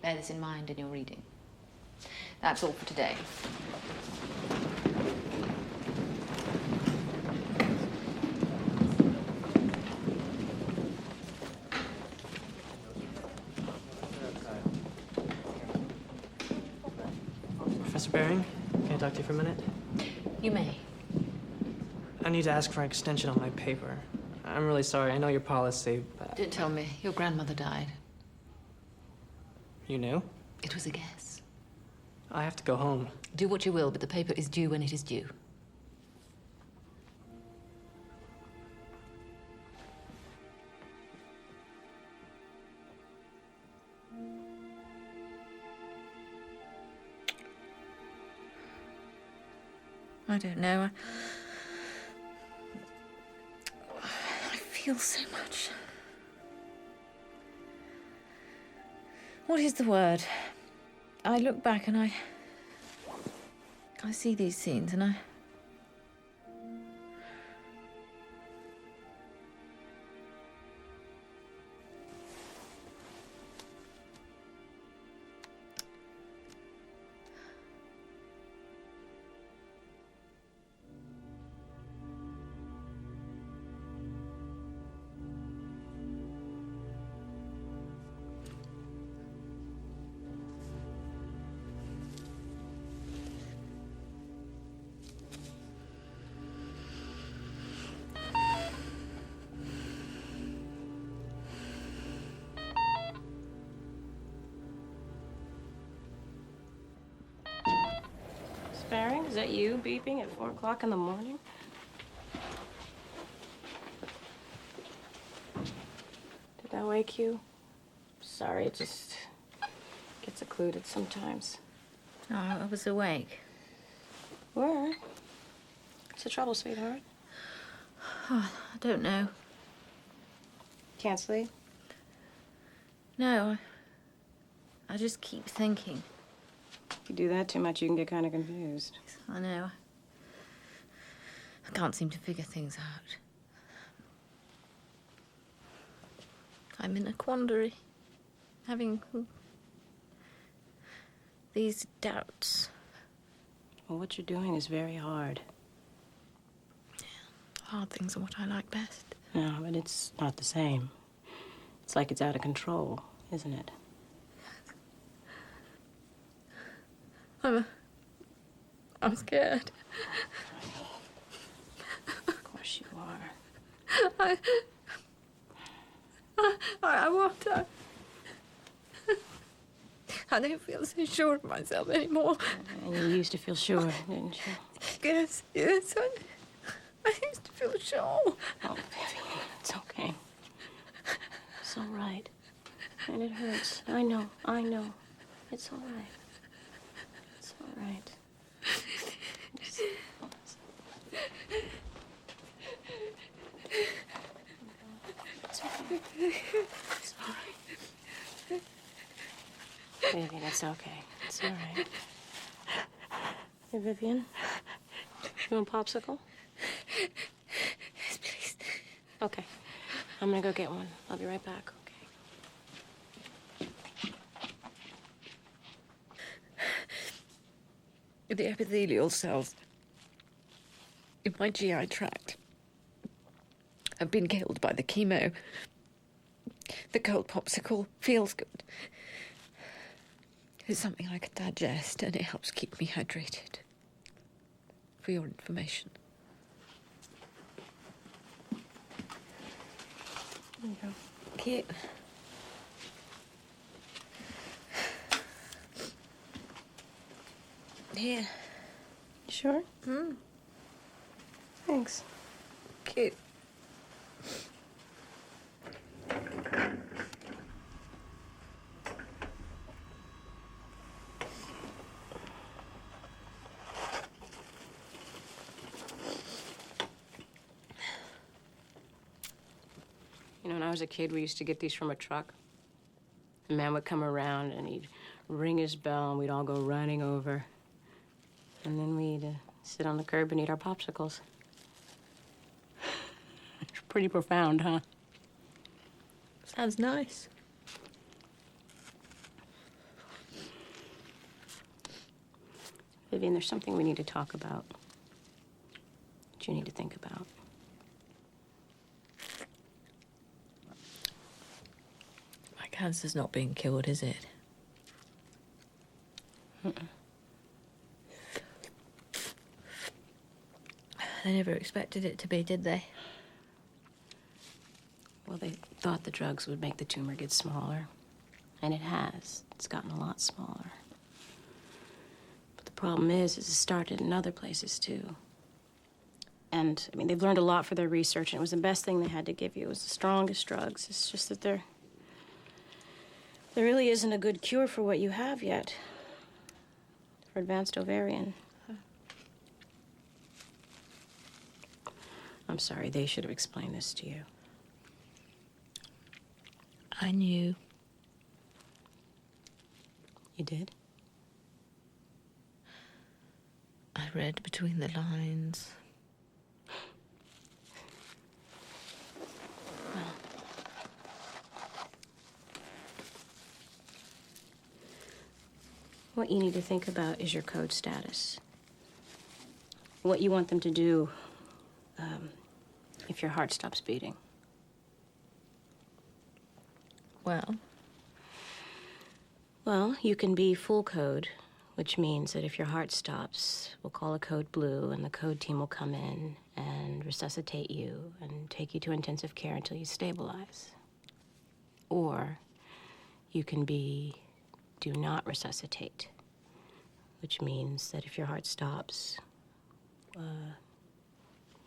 Bear this in mind in your reading. That's all for today. Professor Bering, can I talk to you for a minute? You may. I need to ask for an extension on my paper. I'm really sorry. I know your policy, but... Don't tell me. Your grandmother died. You knew? It was a guess. I have to go home. Do what you will, but the paper is due when it is due. I don't know. I feel so much. What is the word? I look back and I see these scenes and Bering, is that you beeping at 4 o'clock in the morning? Did that wake you? Sorry, it just gets occluded sometimes. Oh, I was awake. Were? What's the trouble, sweetheart? Oh, I don't know. Can't sleep? No, I just keep thinking. If you do that too much, you can get kind of confused. I know. I can't seem to figure things out. I'm in a quandary, having these doubts. Well, what you're doing is very hard. Hard things are what I like best. No, but it's not the same. It's like it's out of control, isn't it? I'm scared. Of course you are. I want to. I don't feel so sure of myself anymore. And you used to feel sure, didn't you? Yes. I used to feel sure. Oh, baby, it's okay. It's all right. And it hurts. I know. It's all right. It's all right. It's okay. It's all right. Vivian, it's okay. It's all right. Hey, Vivian. You want a popsicle? Yes, please. Okay. I'm gonna go get one. I'll be right back, okay? The epithelial cells in my GI tract have been killed by the chemo. The cold popsicle feels good. It's something I can digest, and it helps keep me hydrated. For your information. There you go. Cute. Here. Sure? Thanks. Cute. You know, when I was a kid, we used to get these from a truck. The man would come around and he'd ring his bell and we'd all go running over. And then we'd sit on the curb and eat our popsicles. It's pretty profound, huh? Sounds nice. Vivian, there's something we need to talk about. That you need to think about. My cancer's not being cured, is it? They never expected it to be, did they? Well, they thought the drugs would make the tumor get smaller. And it has. It's gotten a lot smaller. But the problem is it started in other places, too. And, I mean, they've learned a lot for their research, and it was the best thing they had to give you. It was the strongest drugs. It's just that there really isn't a good cure for what you have yet. For advanced ovarian. I'm sorry, they should have explained this to you. I knew. You did? I read between the lines. What you need to think about is your code status. What you want them to do if your heart stops beating. Well? Well, you can be full code, which means that if your heart stops, we'll call a code blue, and the code team will come in and resuscitate you and take you to intensive care until you stabilize. Or you can be do not resuscitate, which means that if your heart stops,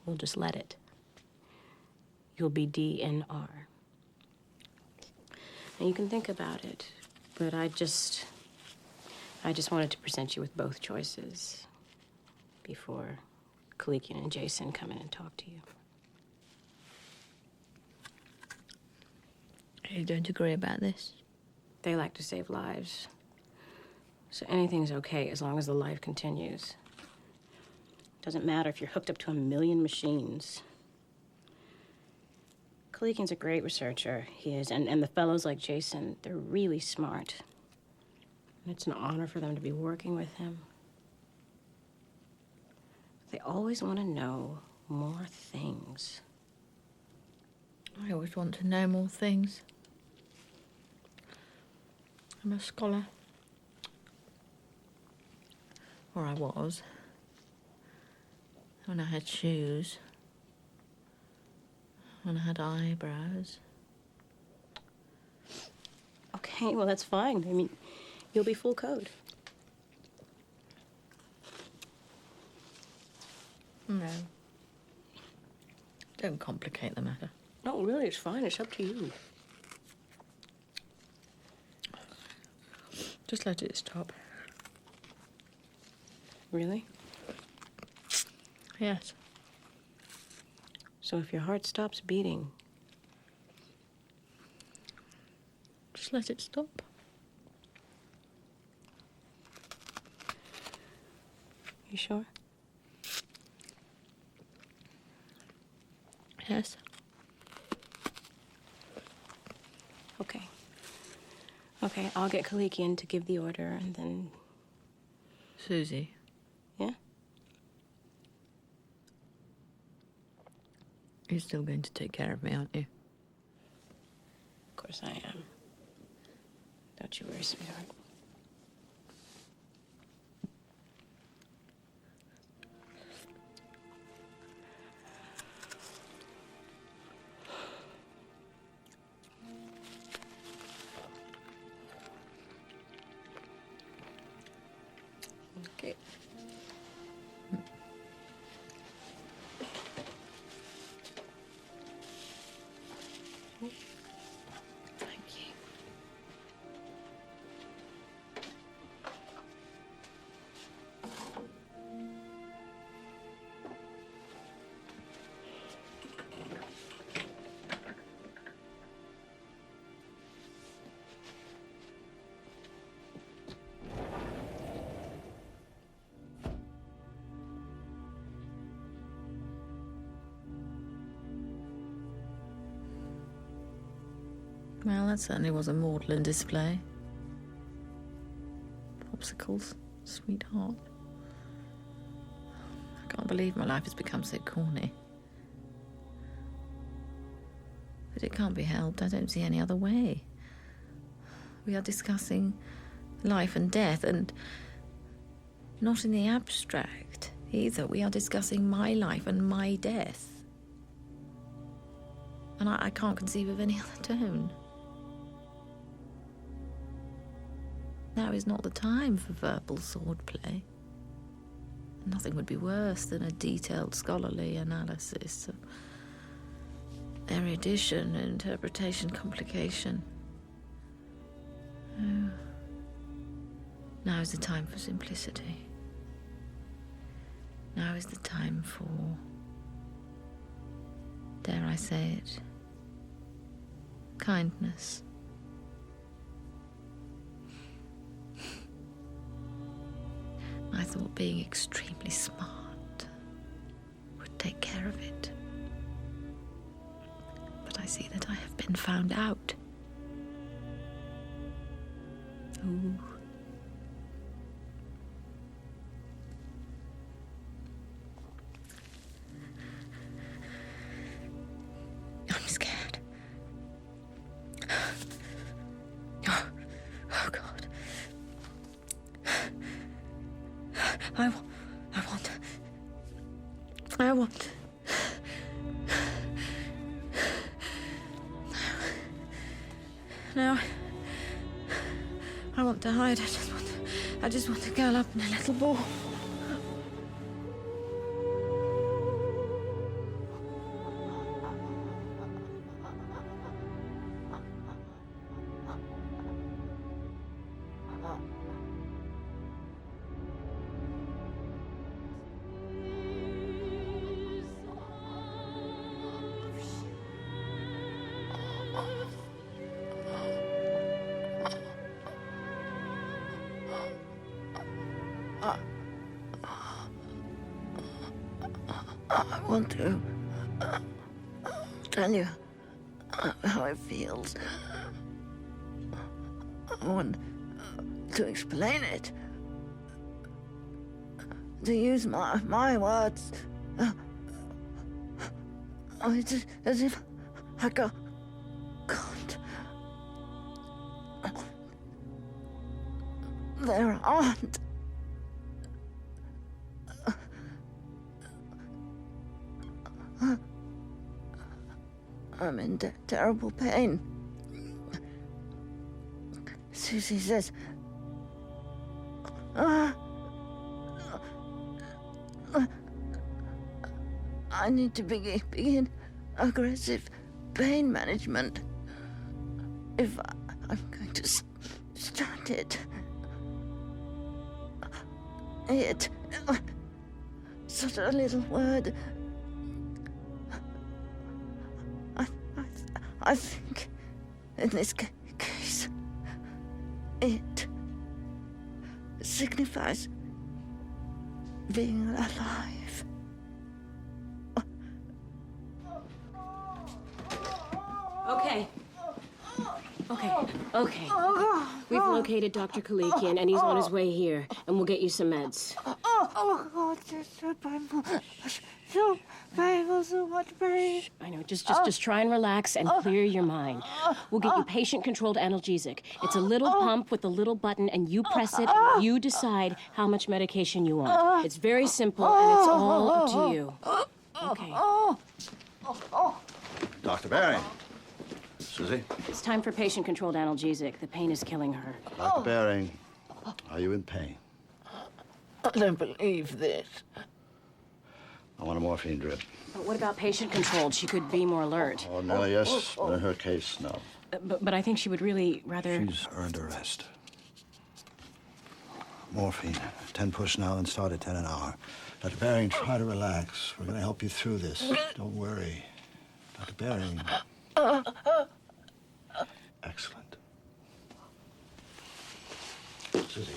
we'll just let it. You'll be DNR. And you can think about it, but I just wanted to present you with both choices before Kalikian and Jason come in and talk to you. You don't agree about this? They like to save lives. So anything's okay as long as the life continues. Doesn't matter if you're hooked up to 1 million machines. Kalikian's a great researcher, he is, and the fellows like Jason, they're really smart. And it's an honor for them to be working with him. They always want to know more things. I always want to know more things. I'm a scholar. Or I was. When I had shoes. When I had eyebrows. Okay, well, that's fine. I mean, you'll be full code. No. Don't complicate the matter. No, really, it's fine. It's up to you. Just let it stop. Really? Yes. So if your heart stops beating, just let it stop. You sure? Yes. Okay. Okay, I'll get Kalikian to give the order, and then... Susie. Yeah? You're still going to take care of me, aren't you? Of course I am. Don't you worry, sweetheart. Okay. Thank you. Well, that certainly was a maudlin display. Popsicles, sweetheart. I can't believe my life has become so corny. But it can't be helped. I don't see any other way. We are discussing life and death, and not in the abstract either. We are discussing my life and my death. And I can't conceive of any other tone. Now is not the time for verbal swordplay. Nothing would be worse than a detailed scholarly analysis of erudition, interpretation, complication. Oh. Now is the time for simplicity. Now is the time for, dare I say it, kindness. I thought being extremely smart would take care of it. But I see that I have been found out. Ooh. I'm scared. Oh, God. I want. No. I want to hide. I just want to curl up in a little ball. I want to tell you how it feels. I want to explain it. To use my words. It's as if I can't. There aren't. I'm in terrible pain. Susie says, I need to begin aggressive pain management if I'm going to start it. It, such a little word. I think in this case, it signifies being alive. Okay. We've located Dr. Kalikian, and he's on his way here, and we'll get you some meds. Oh, God, it's so painful. So painful, so much pain. I know, just try and relax and clear your mind. We'll get you patient-controlled analgesic. It's a little pump with a little button, and you press it, and you decide how much medication you want. It's very simple, and it's all up to you. Okay. Dr. Baring. Susie? It's time for patient-controlled analgesic. The pain is killing her. Dr. Baring, are you in pain? I don't believe this. I want a morphine drip. But what about patient controlled? She could be more alert. Ordinarily, yes, but in her case, no. But I think she would really rather... She's earned a rest. Morphine, 10 push now and start at 10 an hour. Dr. Bering, try to relax. We're going to help you through this. Don't worry. Dr. Bering. Excellent. Susie.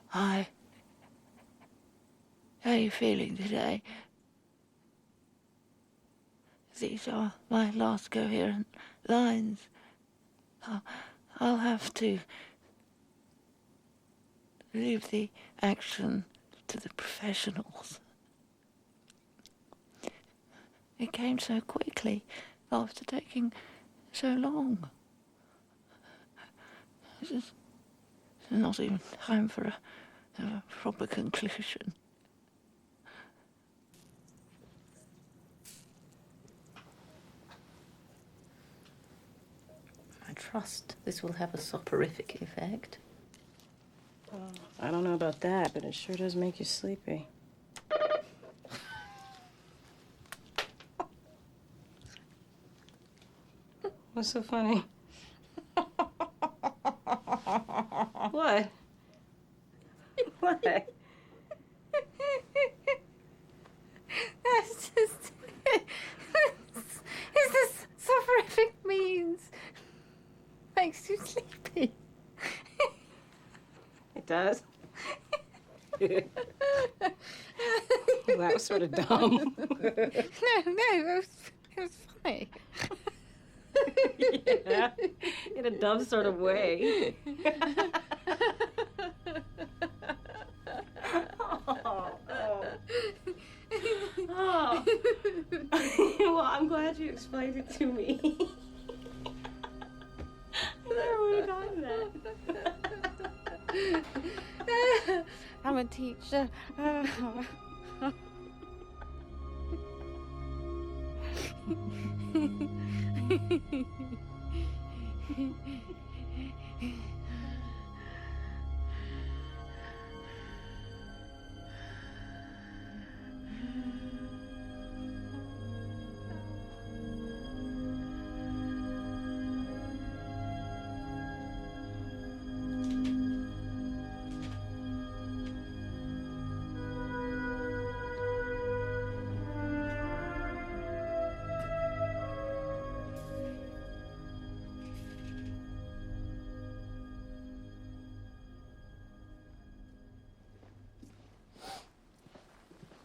Hi. How are you feeling today? These are my last coherent lines. I'll have to leave the action to the professionals. It came so quickly after taking so long. This is not even time for a proper conclusion. I trust this will have a soporific effect. Well, I don't know about that, but it sure does make you sleepy. What's so funny? What? What? That's just... It's this soporific means. Makes you sleepy. It does? Well, that was sort of dumb. No, it was funny. Yeah, in a dumb sort of way. Oh. Well, I'm glad you explained it to me. I never would have gotten that. I'm a teacher.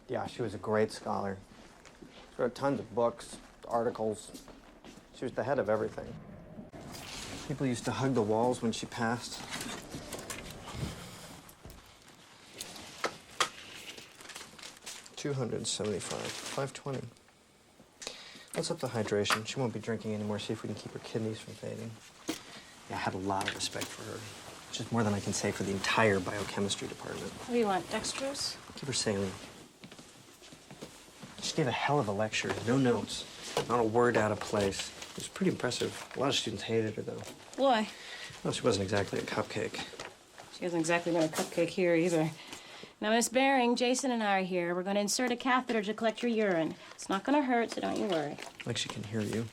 Yeah, she was a great scholar. She wrote tons of books, articles. She was the head of everything. People used to hug the walls when she passed. $275, $520. Let's up the hydration. She won't be drinking anymore. See if we can keep her kidneys from fading. Yeah, I have a lot of respect for her. Just more than I can say for the entire biochemistry department. What do you want, dextrose? Give her saline. She gave a hell of a lecture. No notes. Not a word out of place. It was pretty impressive. A lot of students hated her, though. Why? Well, she wasn't exactly a cupcake. She hasn't exactly been a cupcake here either. Now, Miss Bering, Jason and I are here. We're going to insert a catheter to collect your urine. It's not going to hurt, so don't you worry. Like she can hear you.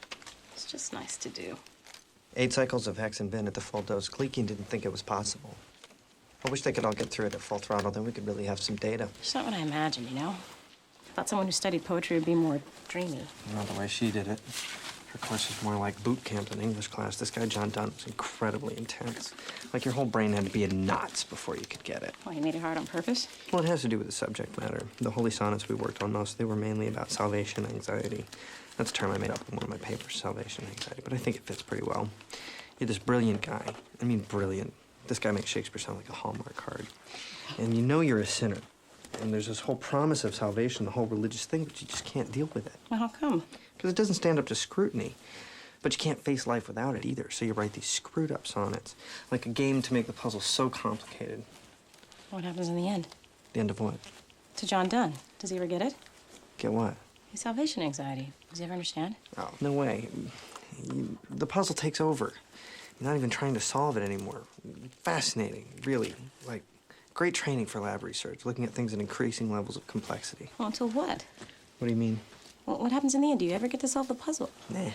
It's just nice to do. 8 cycles of Hex and Bin at the full dose. Kleekian didn't think it was possible. I wish they could all get through it at full throttle. Then we could really have some data. It's not what I imagined, you know? I thought someone who studied poetry would be more dreamy. Not the way she did it. Her course is more like boot camp than English class. This guy, John Dunn, was incredibly intense. Like your whole brain had to be in knots before you could get it. Well, he made it hard on purpose? Well, it has to do with the subject matter. The holy sonnets we worked on most, they were mainly about salvation anxiety. That's a term I made up in one of my papers, salvation anxiety, but I think it fits pretty well. You're this brilliant guy. I mean, brilliant. This guy makes Shakespeare sound like a Hallmark card. And you know you're a sinner. And there's this whole promise of salvation, the whole religious thing, but you just can't deal with it. Well, how come? Because it doesn't stand up to scrutiny. But you can't face life without it either, so you write these screwed-up sonnets, like a game to make the puzzle so complicated. What happens in the end? The end of what? To John Dunn. Does he ever get it? Get what? His salvation anxiety. Does he ever understand? Oh, no way. The puzzle takes over. You're not even trying to solve it anymore. Fascinating, really. Like, great training for lab research, looking at things at increasing levels of complexity. Well, until what? What do you mean? Well, what happens in the end? Do you ever get to solve the puzzle? Nah.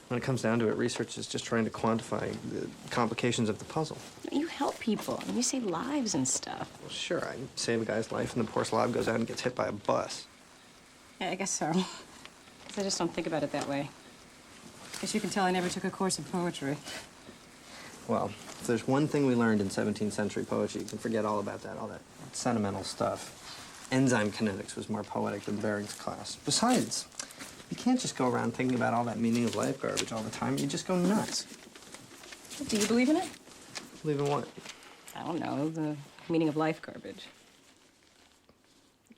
When it comes down to it, research is just trying to quantify the complications of the puzzle. You help people. You save lives and stuff. Well, sure, I save a guy's life and the poor slob goes out and gets hit by a bus. Yeah, I guess so. I just don't think about it that way. Guess you can tell I never took a course in poetry. Well, if there's one thing we learned in 17th century poetry, you can forget all about that, all that sentimental stuff. Enzyme kinetics was more poetic than Baring's class. Besides, you can't just go around thinking about all that meaning of life garbage all the time. You just go nuts. Do you believe in it? Believe in what? I don't know, the meaning of life garbage.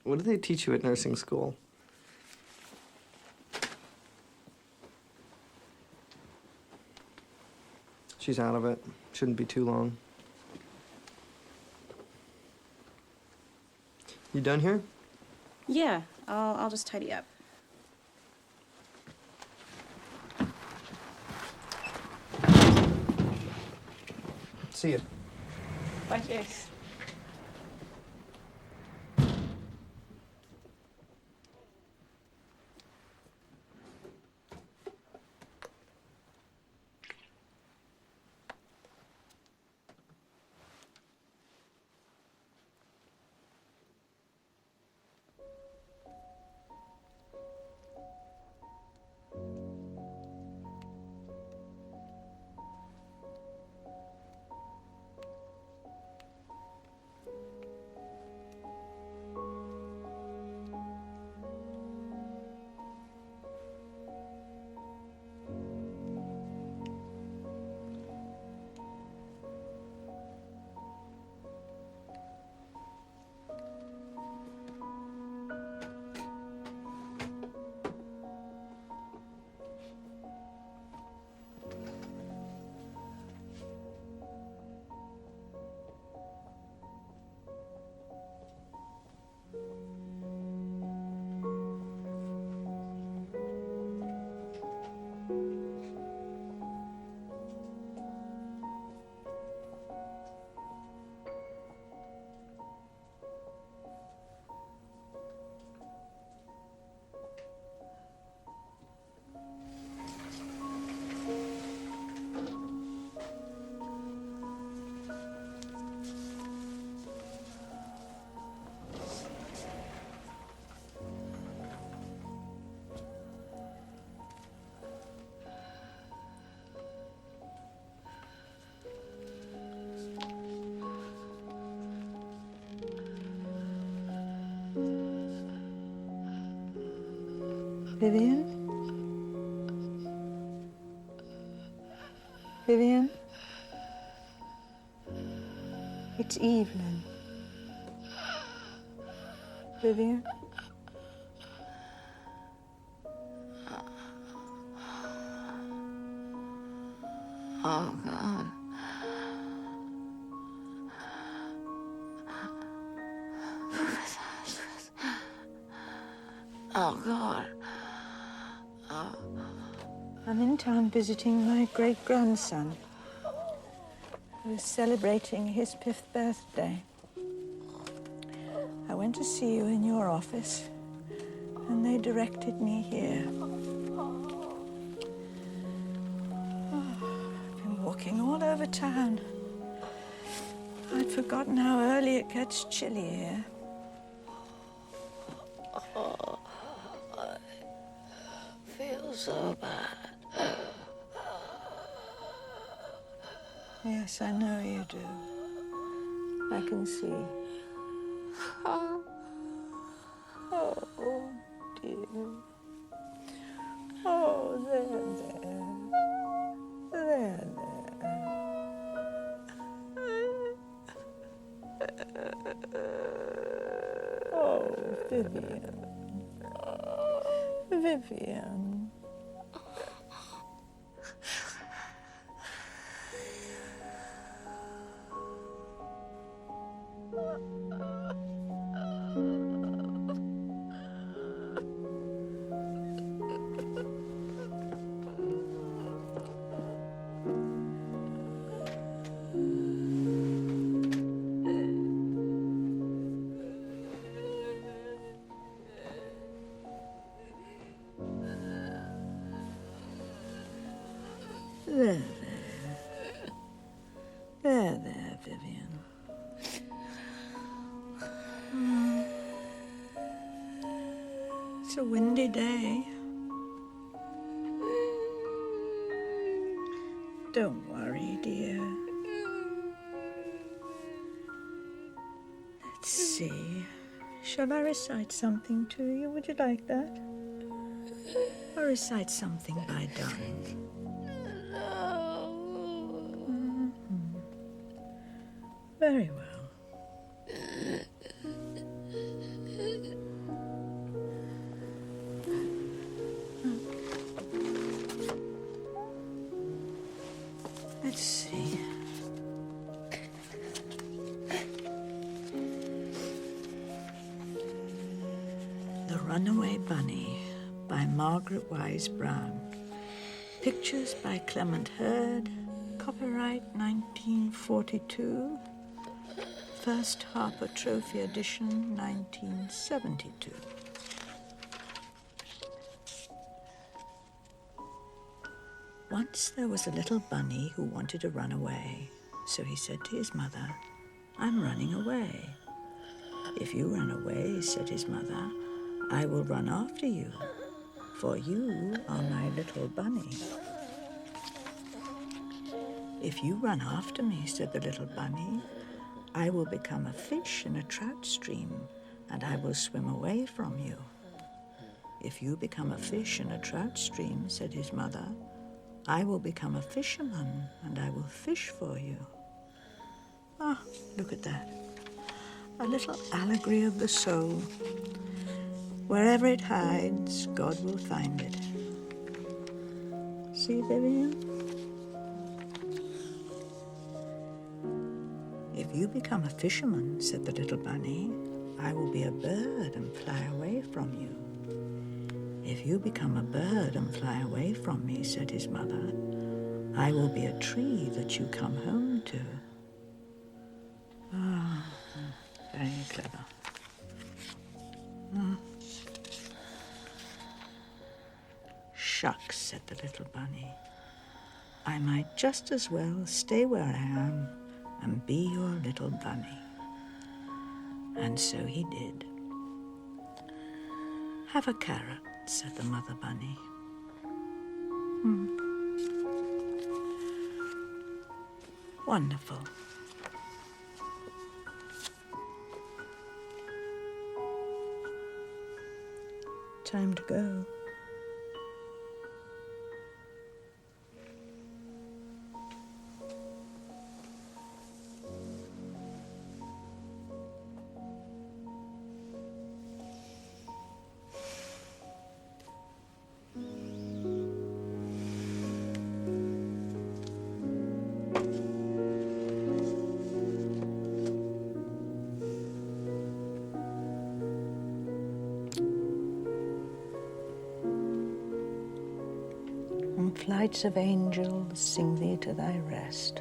What do they teach you at nursing school? She's out of it. Shouldn't be too long. You done here? Yeah, I'll just tidy up. See you. Bye, Chase. Vivian? Vivian? It's evening. Vivian? Oh, God. Oh, God. Oh. I'm in town visiting my great-grandson, who is celebrating his 5th birthday. I went to see you in your office, and they directed me here. I've been walking all over town. I'd forgotten how early it gets chilly here. Oh, I feel so bad. Yes, I know you do. I can see. Oh, Oh, dear. Oh, there. There. Oh, Vivian. Vivian. There, Vivian. It's a windy day. Don't worry, dear. Let's see. Shall I recite something to you? Would you like that? I'll recite something by Donne. Very well. Let's see. The Runaway Bunny by Margaret Wise Brown. Pictures by Clement Hurd. Copyright 1942. First Harper Trophy edition 1972. Once there was a little bunny who wanted to run away. So he said to his mother, "I'm running away." "If you run away," said his mother, "I will run after you, for you are my little bunny." "If you run after me," said the little bunny, "I will become a fish in a trout stream, and I will swim away from you." "If you become a fish in a trout stream," said his mother, "I will become a fisherman, and I will fish for you." Ah, look at that. A little allegory of the soul. Wherever it hides, God will find it. See, Vivian? "If you become a fisherman," said the little bunny, "I will be a bird and fly away from you." "If you become a bird and fly away from me," said his mother, "I will be a tree that you come home to." Ah, very clever. "Shucks," said the little bunny. "I might just as well stay where I am and be your little bunny." And so he did. "Have a carrot," said the mother bunny. Wonderful. Time to go. And flights of angels sing thee to thy rest.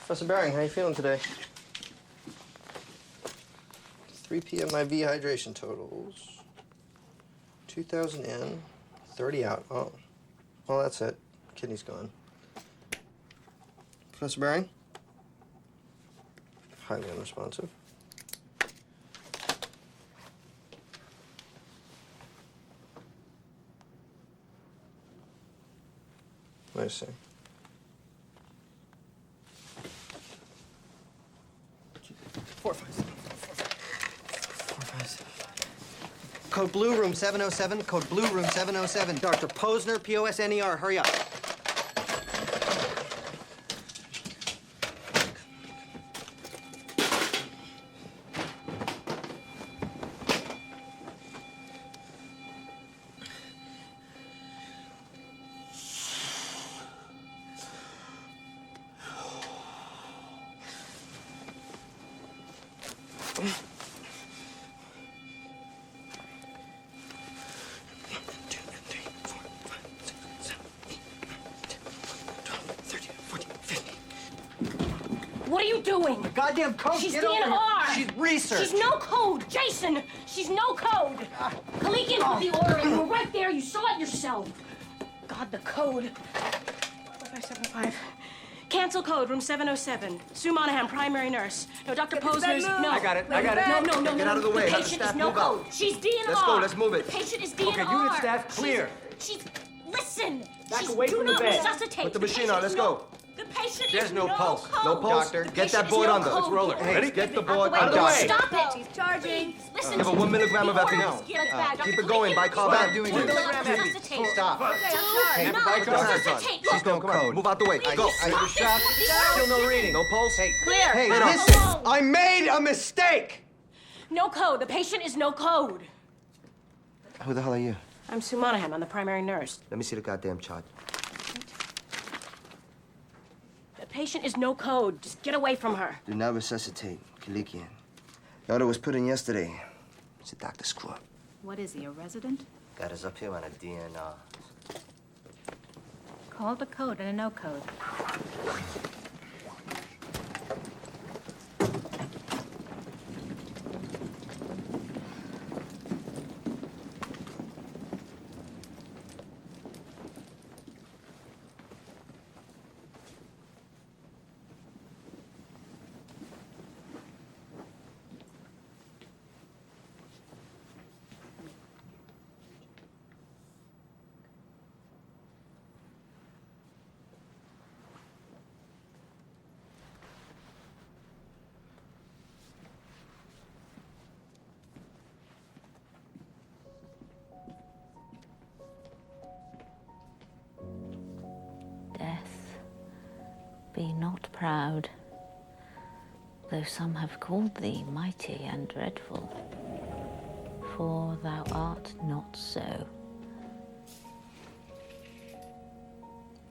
Professor Baring, how you feeling today? 3 p.m. IV hydration totals. 2,000 in, 30 out. Oh, well, that's it. Kidney's gone. Professor Baring? Highly unresponsive. Wait a second. Code blue, room 707. Code blue, room 707. Dr. Posner, Posner. Hurry up. What are you doing? The goddamn code. She's Get over DNR. here. She's research. She's no code. Jason, she's no code. Kalikian put the order in. You were right there. You saw it yourself. God, the code. 4575. Cancel code, room 707. Sue Monahan, primary nurse. No, Dr. Posner's. No. I got it. I got it. No. Get out of the way. The Have the patient staff is no move out. code. She's DNR. Let's go. Let's move it. The patient is DNR. Okay, unit staff, clear. She's listen. Back She's, away do from the not bed. resuscitate. Put the machine on. Let's go. The patient There's is no pulse. code. No pulse. Doctor, Get that board under. Let's roll it. Hey, get the board Out under. the way. Stop it. She's charging. Listen Give her to 1 me. milligram of The ethanol. orders get back. Keep it going. By car back. Do 1 not milligram heavy. resuscitate. Stop. Do not By car resuscitate. She's no code. Move out the way. Go. Stop this. Still no reading. No pulse. Hey, Clear. Hey, Get off listen. alone. I made a mistake. No code. The patient is no code. Who the hell are you? I'm Sue Monahan. I'm the primary nurse. Let me see the goddamn chart. The patient is no code. Just get away from her. Do not resuscitate. Kalikian. The order was put in yesterday. It's a doctor screw up. What is he, a resident? Got us up here on a DNR. Called a code and a no code. Be not proud, though some have called thee mighty and dreadful, for thou art not so.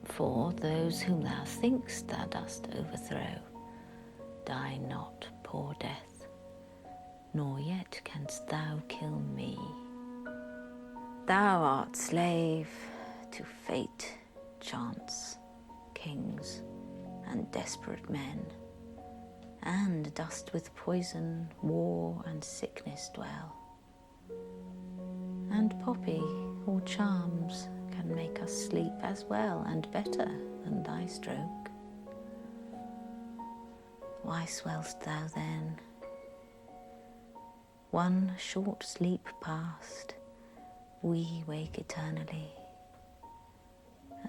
For those whom thou think'st thou dost overthrow, die not, poor death, nor yet canst thou kill me. Thou art slave to fate, chance, kings, and desperate men, and dost with poison, war, and sickness dwell. And poppy or charms can make us sleep as well and better than thy stroke. Why swell'st thou then? One short sleep past, we wake eternally,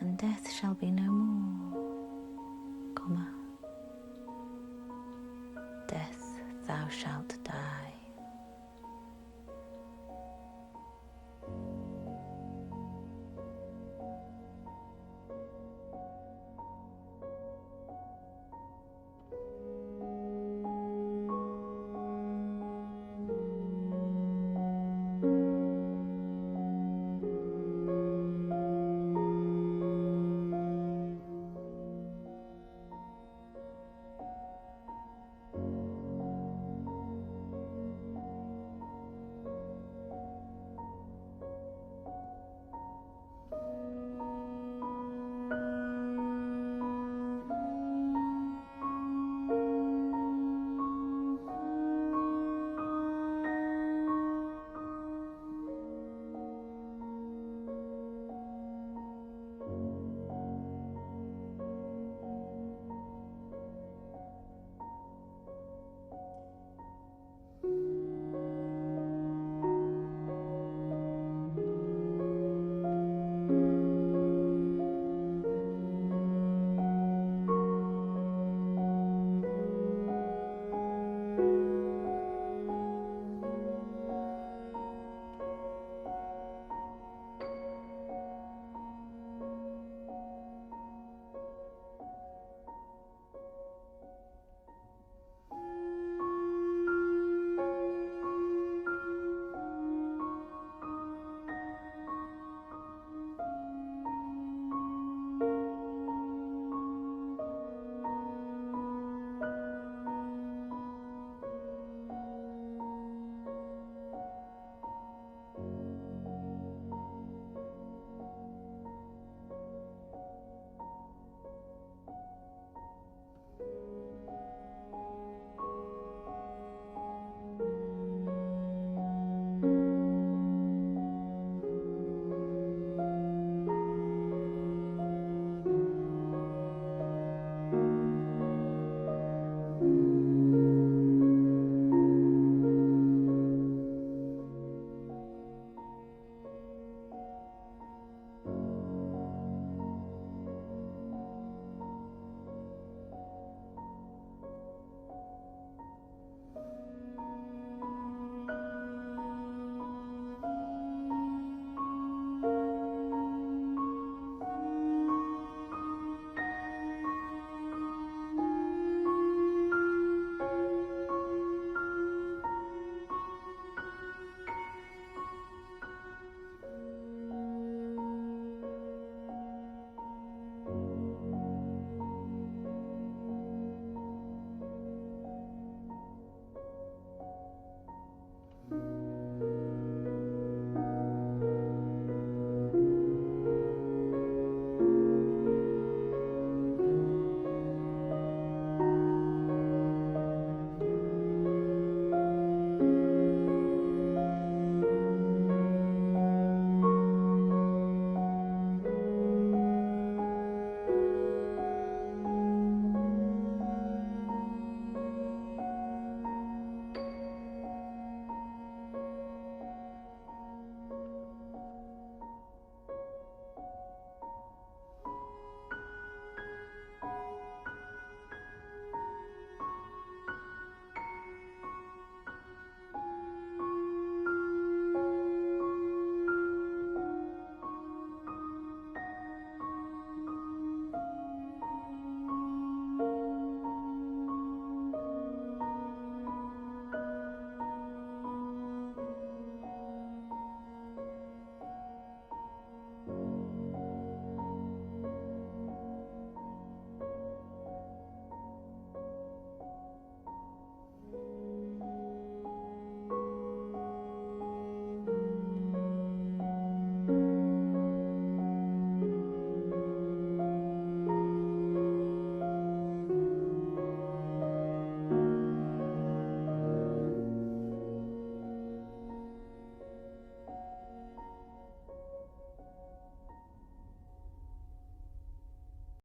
and death shall be no more. Death thou shalt die.